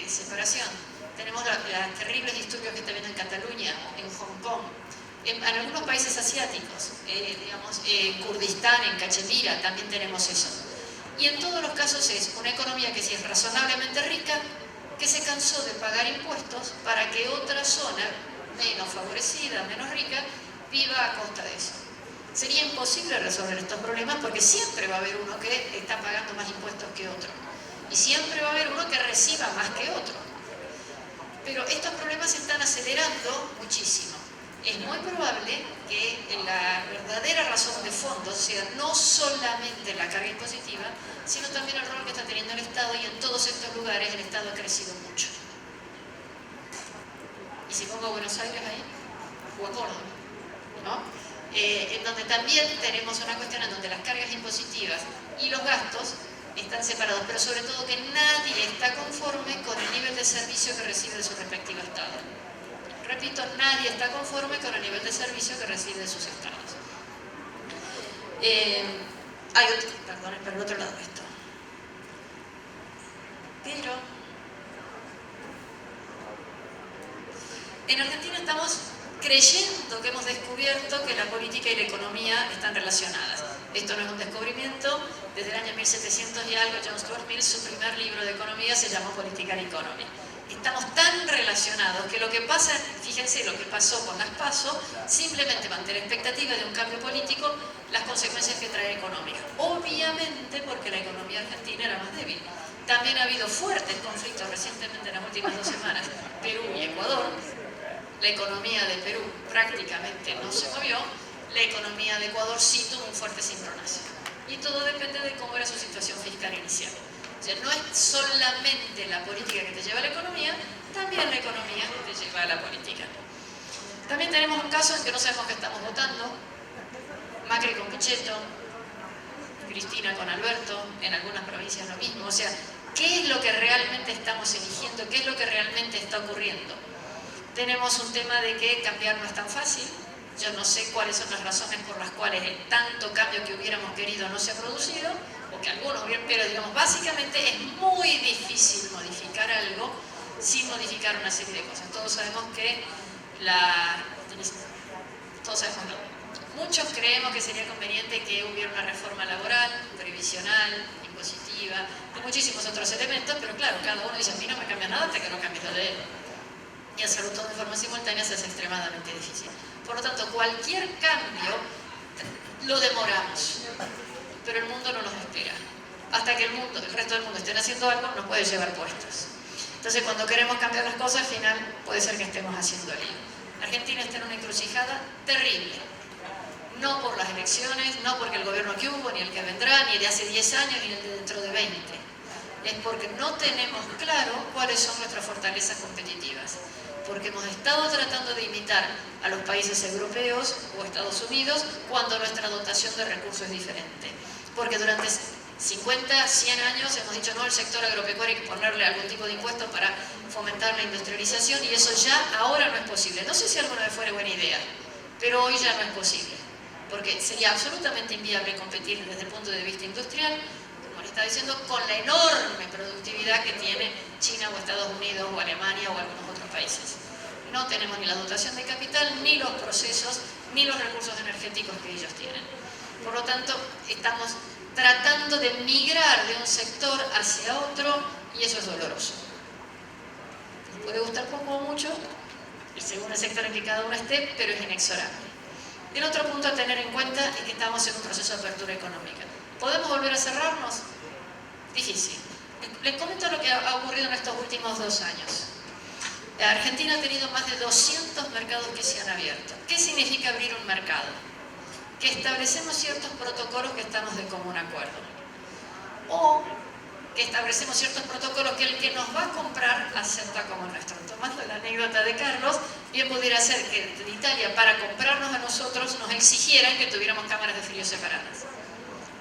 separación. Tenemos los terribles disturbios que está habiendo en Cataluña, en Hong Kong, en algunos países asiáticos, Kurdistán, en Cachemira, también tenemos eso. Y en todos los casos es una economía que sí es razonablemente rica, que se cansó de pagar impuestos para que otra zona menos favorecida, menos rica, viva a costa de eso. Sería imposible resolver estos problemas porque siempre va a haber uno que está pagando más impuestos que otro. Y siempre va a haber uno que reciba más que otro. Pero estos problemas se están acelerando muchísimo. Es muy probable que la verdadera razón de fondo sea no solamente la carga impositiva, sino también el rol que está teniendo el Estado, y en todos estos lugares el Estado ha crecido mucho. Y si pongo Buenos Aires ahí, o a Córdoba, ¿no? En donde también tenemos una cuestión en donde las cargas impositivas y los gastos están separados, pero sobre todo que nadie está conforme con el nivel de servicio que recibe de su respectivo Estado. Repito, nadie está conforme con el nivel de servicio que recibe de sus estados. Perdón, es para el otro lado esto. Pero en Argentina estamos creyendo que hemos descubierto que la política y la economía están relacionadas. Esto no es un descubrimiento. Desde el año 1700 y algo, John Stuart Mill, su primer libro de economía se llamó Political Economy. Estamos tan relacionados que lo que pasa, fíjense lo que pasó con las PASO, simplemente mantener expectativa de un cambio político, las consecuencias que trae económicas. Obviamente porque la economía argentina era más débil. También ha habido fuertes conflictos recientemente en las últimas 2 semanas, Perú y Ecuador. La economía de Perú prácticamente no se movió, la economía de Ecuador sí tuvo un fuerte cimbronazo. Y todo depende de cómo era su situación fiscal inicial. O sea, no es solamente la política que te lleva a la economía, también la economía que te lleva a la política. También tenemos un caso en que no sabemos qué estamos votando. Macri con Pichetto, Cristina con Alberto, en algunas provincias lo mismo. O sea, ¿qué es lo que realmente estamos eligiendo? ¿Qué es lo que realmente está ocurriendo? Tenemos un tema de que cambiar no es tan fácil. Yo no sé cuáles son las razones por las cuales el tanto cambio que hubiéramos querido no se ha producido, o que algunos hubieran, pero digamos, básicamente es muy difícil modificar algo sin modificar una serie de cosas. Todos sabemos que muchos creemos que sería conveniente que hubiera una reforma laboral, previsional, impositiva, y muchísimos otros elementos, pero claro, cada uno dice, a mí no me cambia nada hasta que no cambies lo de él. Y hacerlo todo de forma simultánea se hace extremadamente difícil. Por lo tanto, cualquier cambio lo demoramos, pero el mundo no nos espera. Hasta que el resto del mundo estén haciendo algo, nos puede llevar puestos. Entonces, cuando queremos cambiar las cosas, al final puede ser que estemos haciendo lío. Argentina está en una encrucijada terrible. No por las elecciones, no porque el gobierno que hubo, ni el que vendrá, ni el de hace 10 años, ni el de dentro de 20. Es porque no tenemos claro cuáles son nuestras fortalezas competitivas. Porque hemos estado tratando de imitar a los países europeos o Estados Unidos cuando nuestra dotación de recursos es diferente. Porque durante 50, 100 años hemos dicho, no, el sector agropecuario hay que ponerle algún tipo de impuesto para fomentar la industrialización, y eso ya ahora no es posible. No sé si alguna vez fuera buena idea, pero hoy ya no es posible. Porque sería absolutamente inviable competir desde el punto de vista industrial, como le estaba diciendo, con la enorme productividad que tiene China o Estados Unidos o Alemania o algunos otros países. No tenemos ni la dotación de capital, ni los procesos, ni los recursos energéticos que ellos tienen. Por lo tanto, estamos tratando de migrar de un sector hacia otro, y eso es doloroso. Nos puede gustar poco o mucho, según el sector en que cada uno esté, pero es inexorable. El otro punto a tener en cuenta es que estamos en un proceso de apertura económica. ¿Podemos volver a cerrarnos? Difícil. Les comento lo que ha ocurrido en estos últimos 2 años. Argentina ha tenido más de 200 mercados que se han abierto. ¿Qué significa abrir un mercado? Que establecemos ciertos protocolos que estamos de común acuerdo. O que establecemos ciertos protocolos que el que nos va a comprar acepta como nuestro. Tomando la anécdota de Carlos, bien pudiera ser que en Italia, para comprarnos a nosotros, nos exigieran que tuviéramos cámaras de frío separadas.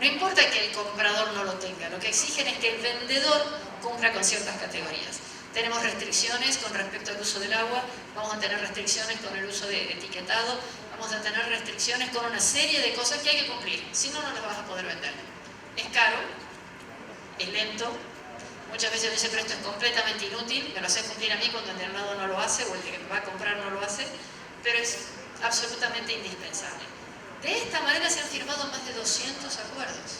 No importa que el comprador no lo tenga, lo que exigen es que el vendedor cumpla con ciertas categorías. Tenemos restricciones con respecto al uso del agua, vamos a tener restricciones con el uso de etiquetado, vamos a tener restricciones con una serie de cosas que hay que cumplir, si no, no las vas a poder vender. Es caro, es lento, muchas veces me dicen, pero esto es completamente inútil, me lo haces cumplir a mí cuando el de al lado no lo hace o el que va a comprar no lo hace, pero es absolutamente indispensable. De esta manera se han firmado más de 200 acuerdos.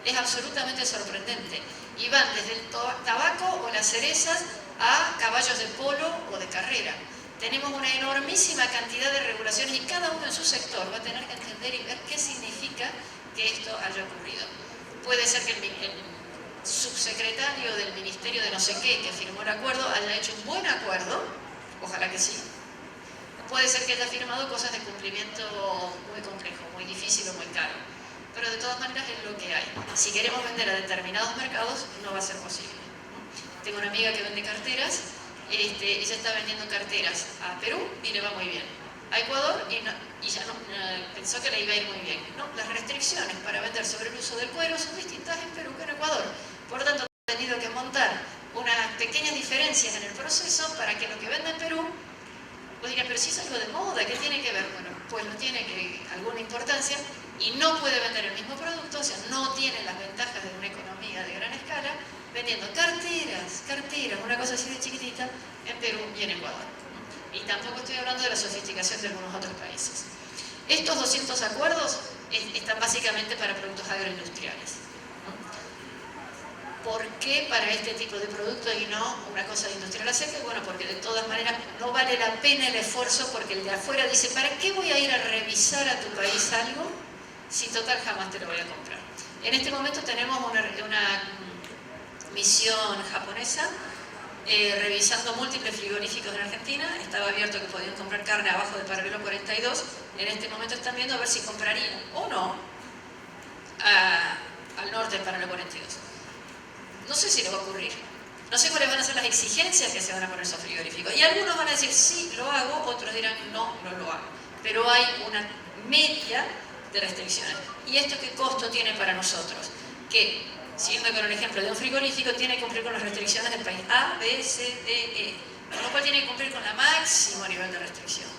Es absolutamente sorprendente. Y van desde el tabaco o las cerezas a caballos de polo o de carrera. Tenemos una enormísima cantidad de regulaciones y cada uno en su sector va a tener que entender y ver qué significa que esto haya ocurrido. Puede ser que el subsecretario del ministerio de no sé qué que firmó el acuerdo haya hecho un buen acuerdo, ojalá que sí. Puede ser que haya firmado cosas de cumplimiento muy complejo, muy difícil o muy caro. Pero de todas maneras es lo que hay. Si queremos vender a determinados mercados, no va a ser posible. Tengo una amiga que vende carteras, ella está vendiendo carteras a Perú y le va muy bien. A Ecuador y ya no, pensó que le iba a ir muy bien. No, las restricciones para vender sobre el uso del cuero son distintas en Perú que en Ecuador. Por lo tanto, ha tenido que montar unas pequeñas diferencias en el proceso para que lo que venda en Perú, pues diría, pero si es algo de moda, ¿qué tiene que ver? Bueno, pues no tiene alguna importancia y no puede vender el mismo producto, o sea, no tiene las ventajas de una economía de gran escala, vendiendo carteras, una cosa así de chiquitita, en Perú y en Ecuador. Y tampoco estoy hablando de la sofisticación de algunos otros países. Estos 200 acuerdos están básicamente para productos agroindustriales. ¿Por qué para este tipo de productos y no una cosa de industrial a seca? Bueno, porque de todas maneras no vale la pena el esfuerzo porque el de afuera dice, ¿para qué voy a ir a revisar a tu país algo si total jamás te lo voy a comprar? En este momento tenemos una misión japonesa revisando múltiples frigoríficos en Argentina. Estaba abierto que podían comprar carne abajo del paralelo 42. En este momento están viendo a ver si comprarían o no al norte del paralelo 42. No sé si le va a ocurrir. No sé cuáles van a ser las exigencias que se van a poner esos frigoríficos. Y algunos van a decir, sí, lo hago, otros dirán, no, no lo hago. Pero hay una media de restricciones. ¿Y esto qué costo tiene para nosotros? Que, siguiendo con el ejemplo de un frigorífico, tiene que cumplir con las restricciones del país A, B, C, D, E. Con lo cual tiene que cumplir con la máximo nivel de restricción.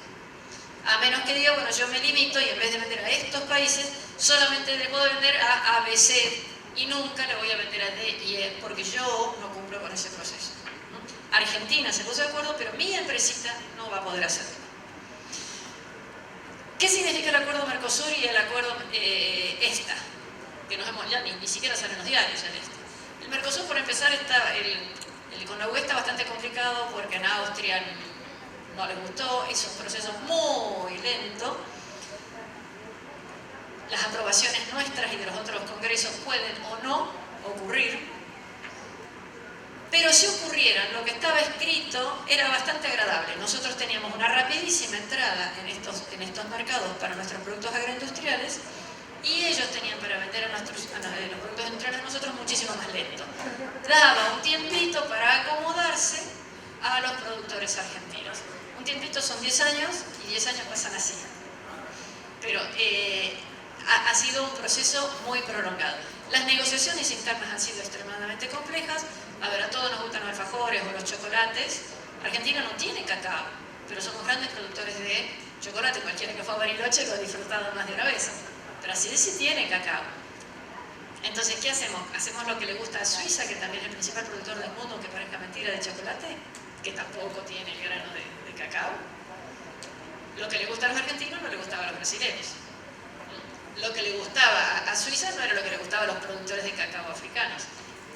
A menos que diga, bueno, yo me limito y en vez de vender a estos países, solamente le puedo vender a B, C, y nunca le voy a vender a D y E porque yo no cumplo con ese proceso. Argentina se puso de acuerdo, pero mi empresita no va a poder hacerlo. ¿Qué significa el acuerdo Mercosur y el acuerdo ESTA? Que nos hemos, ya ni siquiera salen los diarios en esto. El Mercosur, por empezar, el con la UE está bastante complicado porque en Austria no les gustó, es un proceso muy lento. Las aprobaciones nuestras y de los otros congresos pueden o no ocurrir, pero si ocurrieran, lo que estaba escrito era bastante agradable. Nosotros teníamos una rapidísima entrada en estos mercados para nuestros productos agroindustriales y ellos tenían para vender los productos industriales de nosotros muchísimo más lento. Daba un tiempito para acomodarse a los productores argentinos. Un tiempito son 10 años y 10 años pasan así. Pero ha sido un proceso muy prolongado. Las negociaciones internas han sido extremadamente complejas. A ver, a todos nos gustan los alfajores o los chocolates. Argentina no tiene cacao, pero somos grandes productores de chocolate. Cualquiera que fue a Bariloche lo ha disfrutado más de una vez. Brasil sí tiene cacao. Entonces, ¿qué hacemos? ¿Hacemos lo que le gusta a Suiza, que también es el principal productor del mundo, que parezca mentira, de chocolate? Que tampoco tiene el grano de cacao. Lo que le gusta a los argentinos no le gustaba a los brasileños. Lo que le gustaba a Suiza no era lo que le gustaba a los productores de cacao africanos.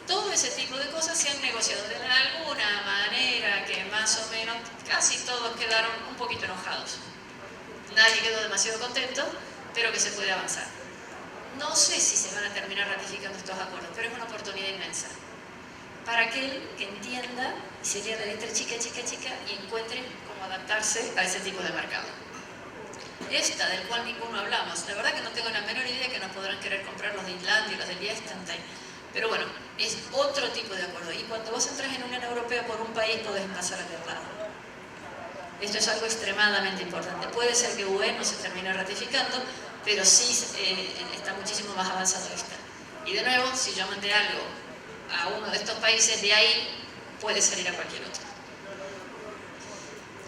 Todo ese tipo de cosas se han negociado de alguna manera que más o menos casi todos quedaron un poquito enojados. Nadie quedó demasiado contento, pero que se puede avanzar. No sé si se van a terminar ratificando estos acuerdos, pero es una oportunidad inmensa. para aquel que entienda y se lea la letra chica y encuentre cómo adaptarse a ese tipo de mercado. Esta, del cual ninguno hablamos, la verdad que no tengo la menor idea que nos podrán querer comprar los de Islandia y los de Liechtenstein, pero bueno, es otro tipo de acuerdo. Y cuando vos entras en Unión Europea por un país podés pasar al lado. Esto es algo extremadamente importante. Puede ser que UE no se termine ratificando, pero sí está muchísimo más avanzado esta. Y de nuevo, si yo mandé algo a uno de estos países, de ahí puede salir a cualquier otro.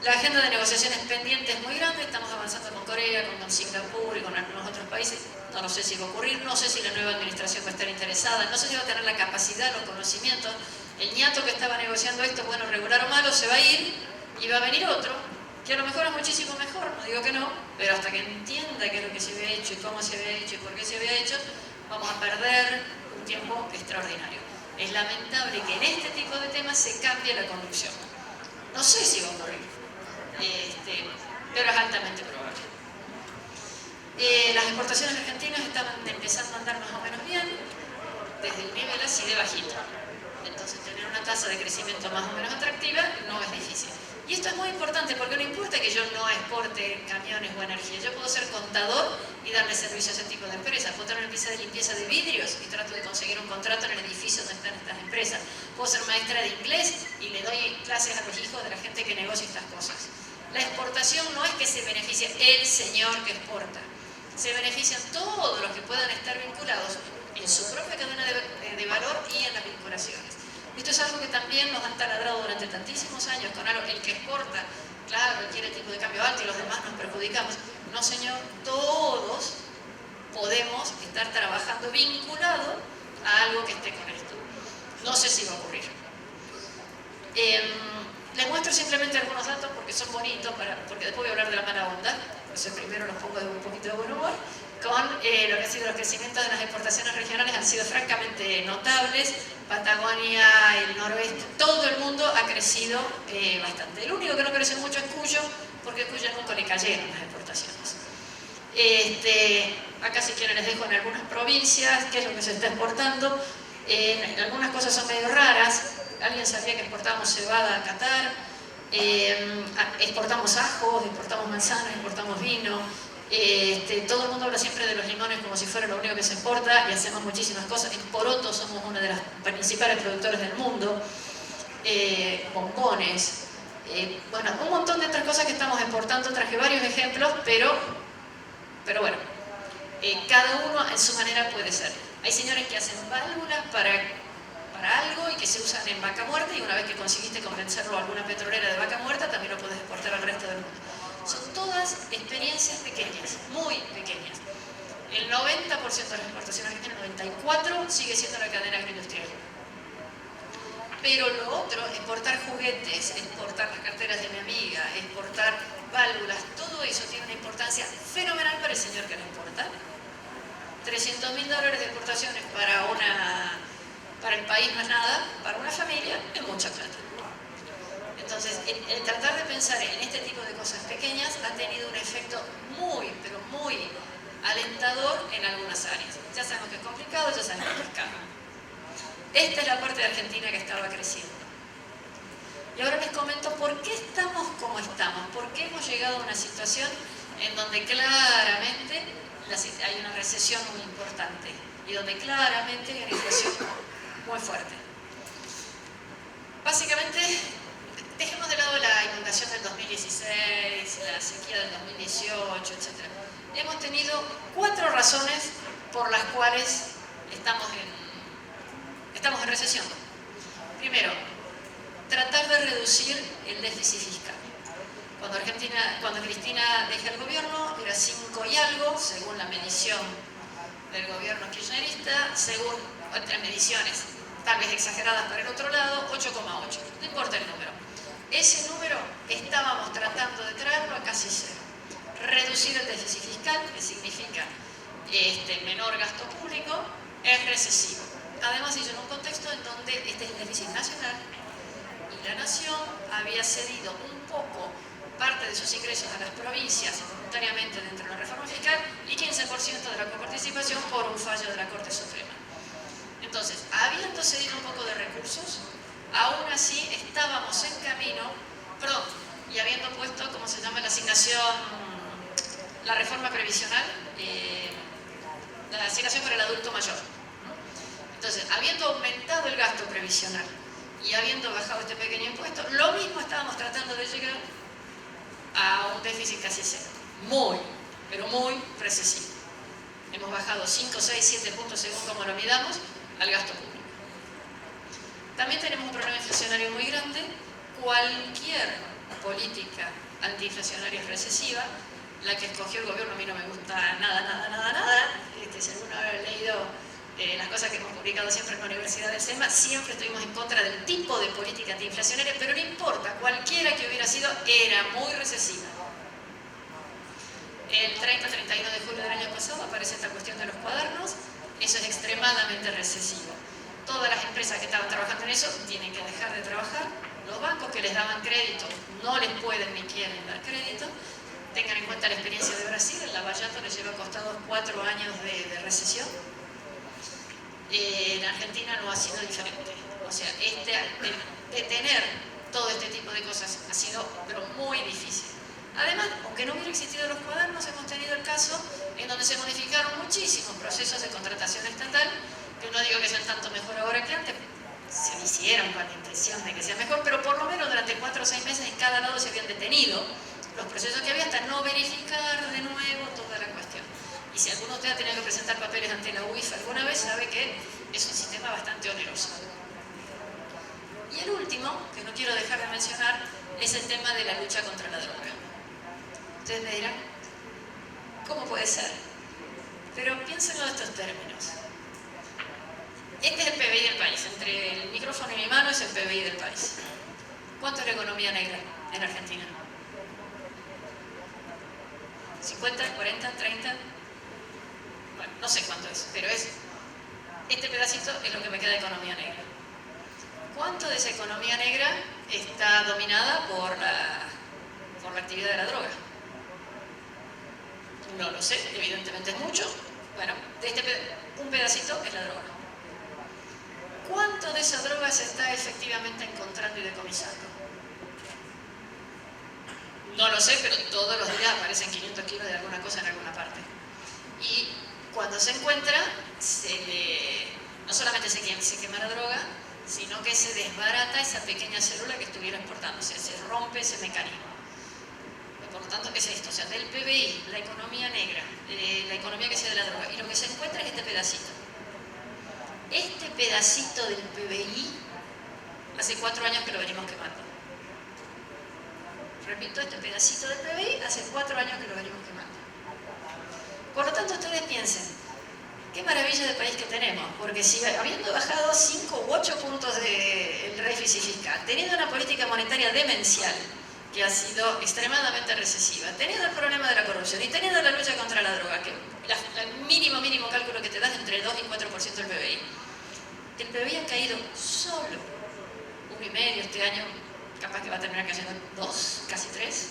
La agenda de negociaciones pendiente es muy grande, estamos avanzando con Corea, con Singapur y con algunos otros países. No sé si va a ocurrir, no sé si la nueva administración va a estar interesada, no sé si va a tener la capacidad, los conocimientos. El ñato que estaba negociando esto, bueno, regular o malo, se va a ir y va a venir otro, que a lo mejor es muchísimo mejor, no digo que no, pero hasta que entienda qué es lo que se había hecho y cómo se había hecho y por qué se había hecho, vamos a perder un tiempo extraordinario. Es lamentable que en este tipo de temas se cambie la conducción. No sé si va a ocurrir, pero es altamente probable. Las exportaciones argentinas estaban empezando a andar más o menos bien, desde el nivel así de bajito. Entonces tener una tasa de crecimiento más o menos atractiva no es difícil. Y esto es muy importante porque no importa que yo no exporte camiones o energía, yo puedo ser contador y darle servicio a ese tipo de empresas. Puedo tener una empresa de limpieza de vidrios y trato de conseguir un contrato en el edificio donde están estas empresas. Puedo ser maestra de inglés y le doy clases a los hijos de la gente que negocia estas cosas. La exportación no es que se beneficie el señor que exporta, se benefician todos los que puedan estar vinculados en su propia cadena de valor y en las vinculaciones. Esto es algo que también nos han taladrado durante tantísimos años con algo, el que exporta, claro, requiere tipo de cambio alto y los demás nos perjudicamos. No, señor, todos podemos estar trabajando vinculado a algo que esté con esto. No sé si va a ocurrir. Les muestro simplemente algunos datos porque son bonitos, porque después voy a hablar de la mala onda. Entonces primero los pongo de un poquito de buen humor. Con lo que ha sido los crecimientos de las exportaciones regionales han sido francamente notables. Patagonia, el noroeste, todo el mundo ha crecido bastante. El único que no crece mucho es Cuyo, porque a Cuyo nunca le cayeron las exportaciones. Acá si quieren les dejo en algunas provincias qué es lo que se está exportando. Algunas cosas son medio raras. Alguien sabía que exportábamos cebada a Qatar, exportamos ajos, exportamos manzanas, exportamos vino. Todo el mundo habla siempre de los limones como si fuera lo único que se exporta y hacemos muchísimas cosas. En poroto somos una de las principales productores del mundo. Bombones, bueno, un montón de otras cosas que estamos exportando. Traje varios ejemplos, pero bueno, cada uno en su manera puede ser. Hay señores que hacen válvulas para algo y que se usan en vaca muerta, y una vez que conseguiste convencerlo a alguna petrolera de vaca muerta, también lo puedes exportar al resto del mundo. Son todas experiencias pequeñas, muy pequeñas. El 90% de las exportaciones argentinas, el 94% sigue siendo la cadena agroindustrial. Pero lo otro, exportar juguetes, exportar las carteras de mi amiga, exportar válvulas, todo eso tiene una importancia fenomenal para el señor que lo importa. $300.000 de exportaciones para el país no es nada, para una familia es mucha plata. Entonces, el tratar de pensar en este tipo de cosas pequeñas ha tenido un efecto muy, pero muy alentador en algunas áreas. Ya sabemos que es complicado, ya sabemos que es caro. Esta es la parte de Argentina que estaba creciendo. Y ahora les comento por qué estamos como estamos, por qué hemos llegado a una situación en donde claramente hay una recesión muy importante y donde claramente hay una inflación muy fuerte. Básicamente, dejemos de lado la inundación del 2016, la sequía del 2018, etc. Hemos tenido 4 razones por las cuales estamos en recesión. Primero, tratar de reducir el déficit fiscal. Cuando Cristina deja el gobierno, era 5 y algo, según la medición del gobierno kirchnerista, según otras mediciones, tal vez exageradas para el otro lado, 8,8. No importa el número. Ese número estábamos tratando de traerlo a casi cero. Reducir el déficit fiscal, que significa menor gasto público, es recesivo. Además, hizo en un contexto en donde este es el déficit nacional y la nación había cedido un poco parte de sus ingresos a las provincias voluntariamente dentro de la reforma fiscal y 15% de la coparticipación por un fallo de la Corte Suprema. Entonces, Entonces, habiendo cedido un poco de recursos, aún así estábamos en camino, y habiendo puesto, ¿cómo se llama?, la asignación, la reforma previsional, la asignación para el adulto mayor. Entonces, habiendo aumentado el gasto previsional y habiendo bajado este pequeño impuesto, lo mismo estábamos tratando de llegar a un déficit casi cero. Muy, pero muy recesivo. Hemos bajado 5, 6, 7 puntos según como lo midamos al gasto público. También tenemos un problema inflacionario muy grande. Cualquier política antiinflacionaria es recesiva. La que escogió el gobierno a mí no me gusta nada. Si alguno ha leído las cosas que hemos publicado siempre en la Universidad del SEMA, siempre estuvimos en contra del tipo de política antiinflacionaria, pero no importa, cualquiera que hubiera sido, era muy recesiva. El 30-31 de julio del año pasado aparece esta cuestión de los cuadernos. Eso es extremadamente recesivo. Todas las empresas que estaban trabajando en eso tienen que dejar de trabajar. Los bancos que les daban crédito no les pueden ni quieren dar crédito. Tengan en cuenta la experiencia de Brasil. El Lavallato les lleva costado 4 años de recesión. En Argentina no ha sido diferente. O sea, detener todo este tipo de cosas ha sido pero muy difícil. Además, aunque no hubiera existido los cuadernos, hemos tenido el caso en donde se modificaron muchísimos procesos de contratación estatal, que no digo que sean tanto mejor ahora que antes, se hicieron con la intención de que sea mejor, pero por lo menos durante 4 o 6 meses en cada lado se habían detenido los procesos que había hasta no verificar de nuevo toda la cuestión. Y si alguno de ustedes ha tenido que presentar papeles ante la UIF alguna vez, sabe que es un sistema bastante oneroso. Y el último, que no quiero dejar de mencionar, es el tema de la lucha contra la droga. Ustedes me dirán, ¿cómo puede ser? Pero piénsenlo en estos términos. Este es el PBI del país. Entre el micrófono y mi mano es el PBI del país. ¿Cuánto es la economía negra en Argentina? ¿50, 40, 30? Bueno, no sé cuánto es, pero este pedacito es lo que me queda de economía negra. ¿Cuánto de esa economía negra está dominada por la actividad de la droga? No lo sé, evidentemente es mucho. Bueno, un pedacito es la droga. ¿Cuánto de esa droga se está efectivamente encontrando y decomisando? No lo sé, pero todos los días aparecen 500 kilos de alguna cosa en alguna parte. Y cuando se encuentra, no solamente se quema la droga, sino que se desbarata esa pequeña célula que estuviera exportándose, se rompe ese mecanismo. Por lo tanto, ¿qué es esto? O sea, del PBI, la economía negra, la economía que sea de la droga, y lo que se encuentra es este pedacito. Este pedacito del PBI, hace 4 años que lo venimos quemando. Repito, este pedacito del PBI, hace 4 años que lo venimos quemando. Por lo tanto, ustedes piensen, qué maravilla de país que tenemos, porque si habiendo bajado 5 u 8 puntos del déficit fiscal, teniendo una política monetaria demencial, que ha sido extremadamente recesiva, teniendo el problema de la corrupción y teniendo la lucha contra la droga, que el mínimo cálculo que te das entre 2 y 4% del PBI. El PBI ha caído solo 1,5% este año, capaz que va a terminar cayendo 2, casi 3.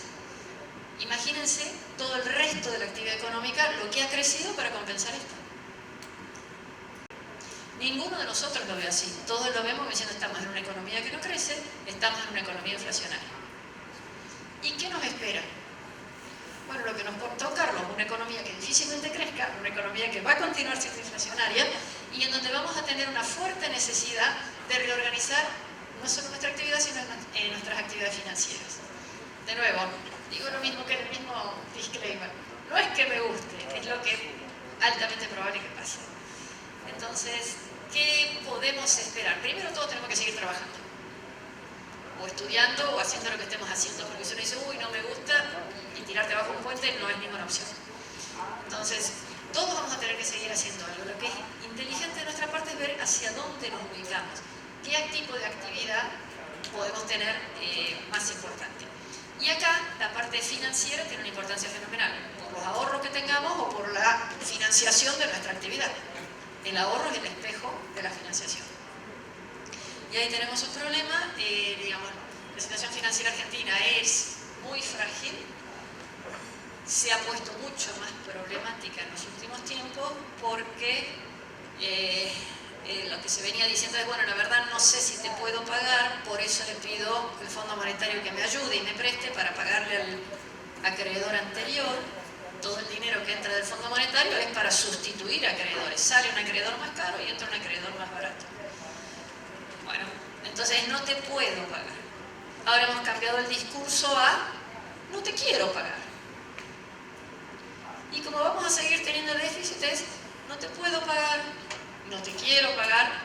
Imagínense todo el resto de la actividad económica, lo que ha crecido para compensar esto. Ninguno de nosotros lo ve así. Todos lo vemos diciendo estamos en una economía que no crece, estamos en una economía inflacionaria. ¿Y qué nos espera? Bueno, lo que nos toca, Carlos, una economía que difícilmente crezca, una economía que va a continuar siendo inflacionaria y en donde vamos a tener una fuerte necesidad de reorganizar no solo nuestra actividad, sino nuestras actividades financieras. De nuevo, digo lo mismo que el mismo disclaimer. No es que me guste, es lo que es altamente probable que pase. Entonces, ¿qué podemos esperar? Primero, todos tenemos que seguir trabajando. O estudiando o haciendo lo que estemos haciendo. Porque si uno dice, uy, no me gusta, y tirarte bajo un puente no es ninguna opción. Entonces, todos vamos a tener que seguir haciendo algo. Lo que es inteligente de nuestra parte es ver hacia dónde nos ubicamos. ¿Qué tipo de actividad podemos tener más importante? Y acá, la parte financiera tiene una importancia fenomenal. Por los ahorros que tengamos o por la financiación de nuestra actividad. El ahorro es el espejo de la financiación. Y ahí tenemos un problema, digamos, la situación financiera argentina es muy frágil, se ha puesto mucho más problemática en los últimos tiempos porque lo que se venía diciendo es, bueno, la verdad no sé si te puedo pagar, por eso le pido al Fondo Monetario que me ayude y me preste para pagarle al acreedor anterior. Todo el dinero que entra del Fondo Monetario es para sustituir acreedores. Sale un acreedor más caro y entra un acreedor más barato. Bueno, entonces no te puedo pagar. Ahora hemos cambiado el discurso a no te quiero pagar. Y como vamos a seguir teniendo déficits, no te puedo pagar, no te quiero pagar,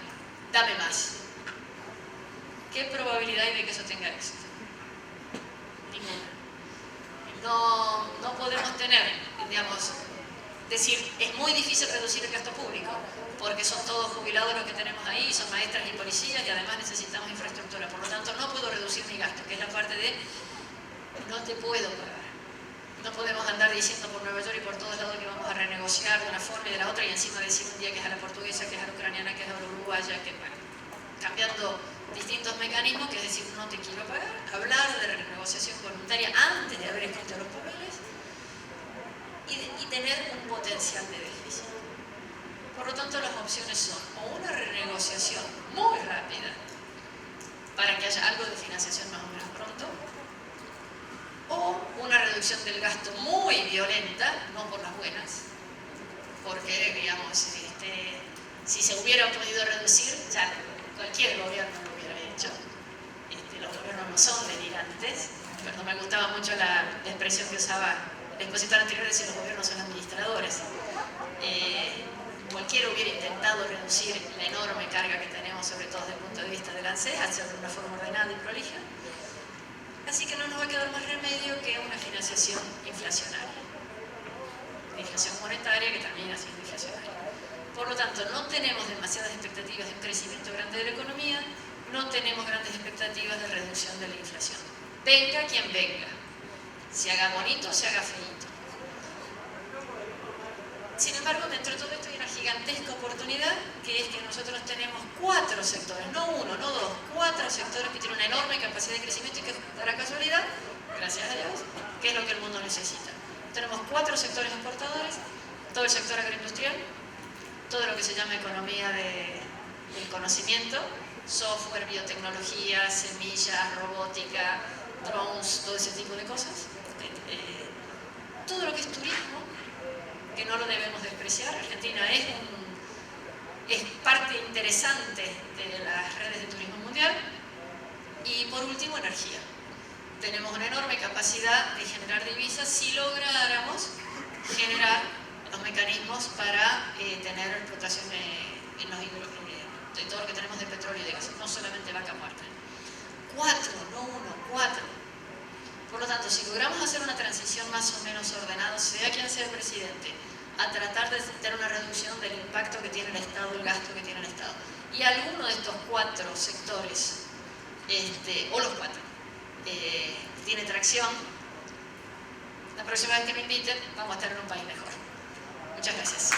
dame más. ¿Qué probabilidad hay de que eso tenga éxito? Ninguna. No podemos tener, digamos, decir, es muy difícil reducir el gasto público, porque son todos jubilados los que tenemos ahí, son maestras y policías, y además necesitamos infraestructura. Por lo tanto, no puedo reducir mi gasto, que es la parte de no te puedo pagar. No podemos andar diciendo por Nueva York y por todos lados que vamos a renegociar de una forma y de la otra, y encima decir un día que es a la portuguesa, que es a la ucraniana, que es a la uruguaya, que bueno, cambiando distintos mecanismos, que es decir, no te quiero pagar, hablar de renegociación voluntaria antes de haber escrito los papeles y tener un potencial de déficit. Por lo tanto, las opciones son o una renegociación muy rápida para que haya algo de financiación más o menos pronto, o una reducción del gasto muy violenta, no por las buenas, porque, digamos, si se hubiera podido reducir, ya cualquier gobierno lo hubiera hecho. Los gobiernos no son delirantes, pero no me gustaba mucho la expresión que usaba el expositor anterior de decir los gobiernos son administradores. Cualquiera hubiera intentado reducir la enorme carga que tenemos, sobre todo desde el punto de vista del ANSES, hacerlo de una forma ordenada y prolija. Así que no nos va a quedar más remedio que una financiación inflacionaria. Una inflación monetaria que termina siendo inflacionaria. Por lo tanto, no tenemos demasiadas expectativas de un crecimiento grande de la economía, no tenemos grandes expectativas de reducción de la inflación. Venga quien venga, se haga bonito o se haga feíto. Sin embargo, dentro de todo esto hay una gigantesca oportunidad, que es que nosotros tenemos 4 sectores, no uno, no dos, 4 sectores que tienen una enorme capacidad de crecimiento y que dará casualidad, gracias a Dios, que es lo que el mundo necesita. Tenemos 4 sectores exportadores, todo el sector agroindustrial, todo lo que se llama economía del conocimiento, software, biotecnología, semillas, robótica, drones, todo ese tipo de cosas. Todo lo que es turismo, que no lo debemos despreciar. Argentina es parte interesante de las redes de turismo mundial. Y por último, energía. Tenemos una enorme capacidad de generar divisas si lográramos generar los mecanismos para tener explotación en los de todo lo que tenemos de petróleo y de gas, no solamente vaca muerta. 4, no 1, 4. Por lo tanto, si logramos hacer una transición más o menos ordenada, sea quien sea el presidente, a tratar de tener una reducción del impacto que tiene el Estado, el gasto que tiene el Estado, y alguno de estos 4 sectores, o los 4, tiene tracción, la próxima vez que me inviten vamos a estar en un país mejor. Muchas gracias.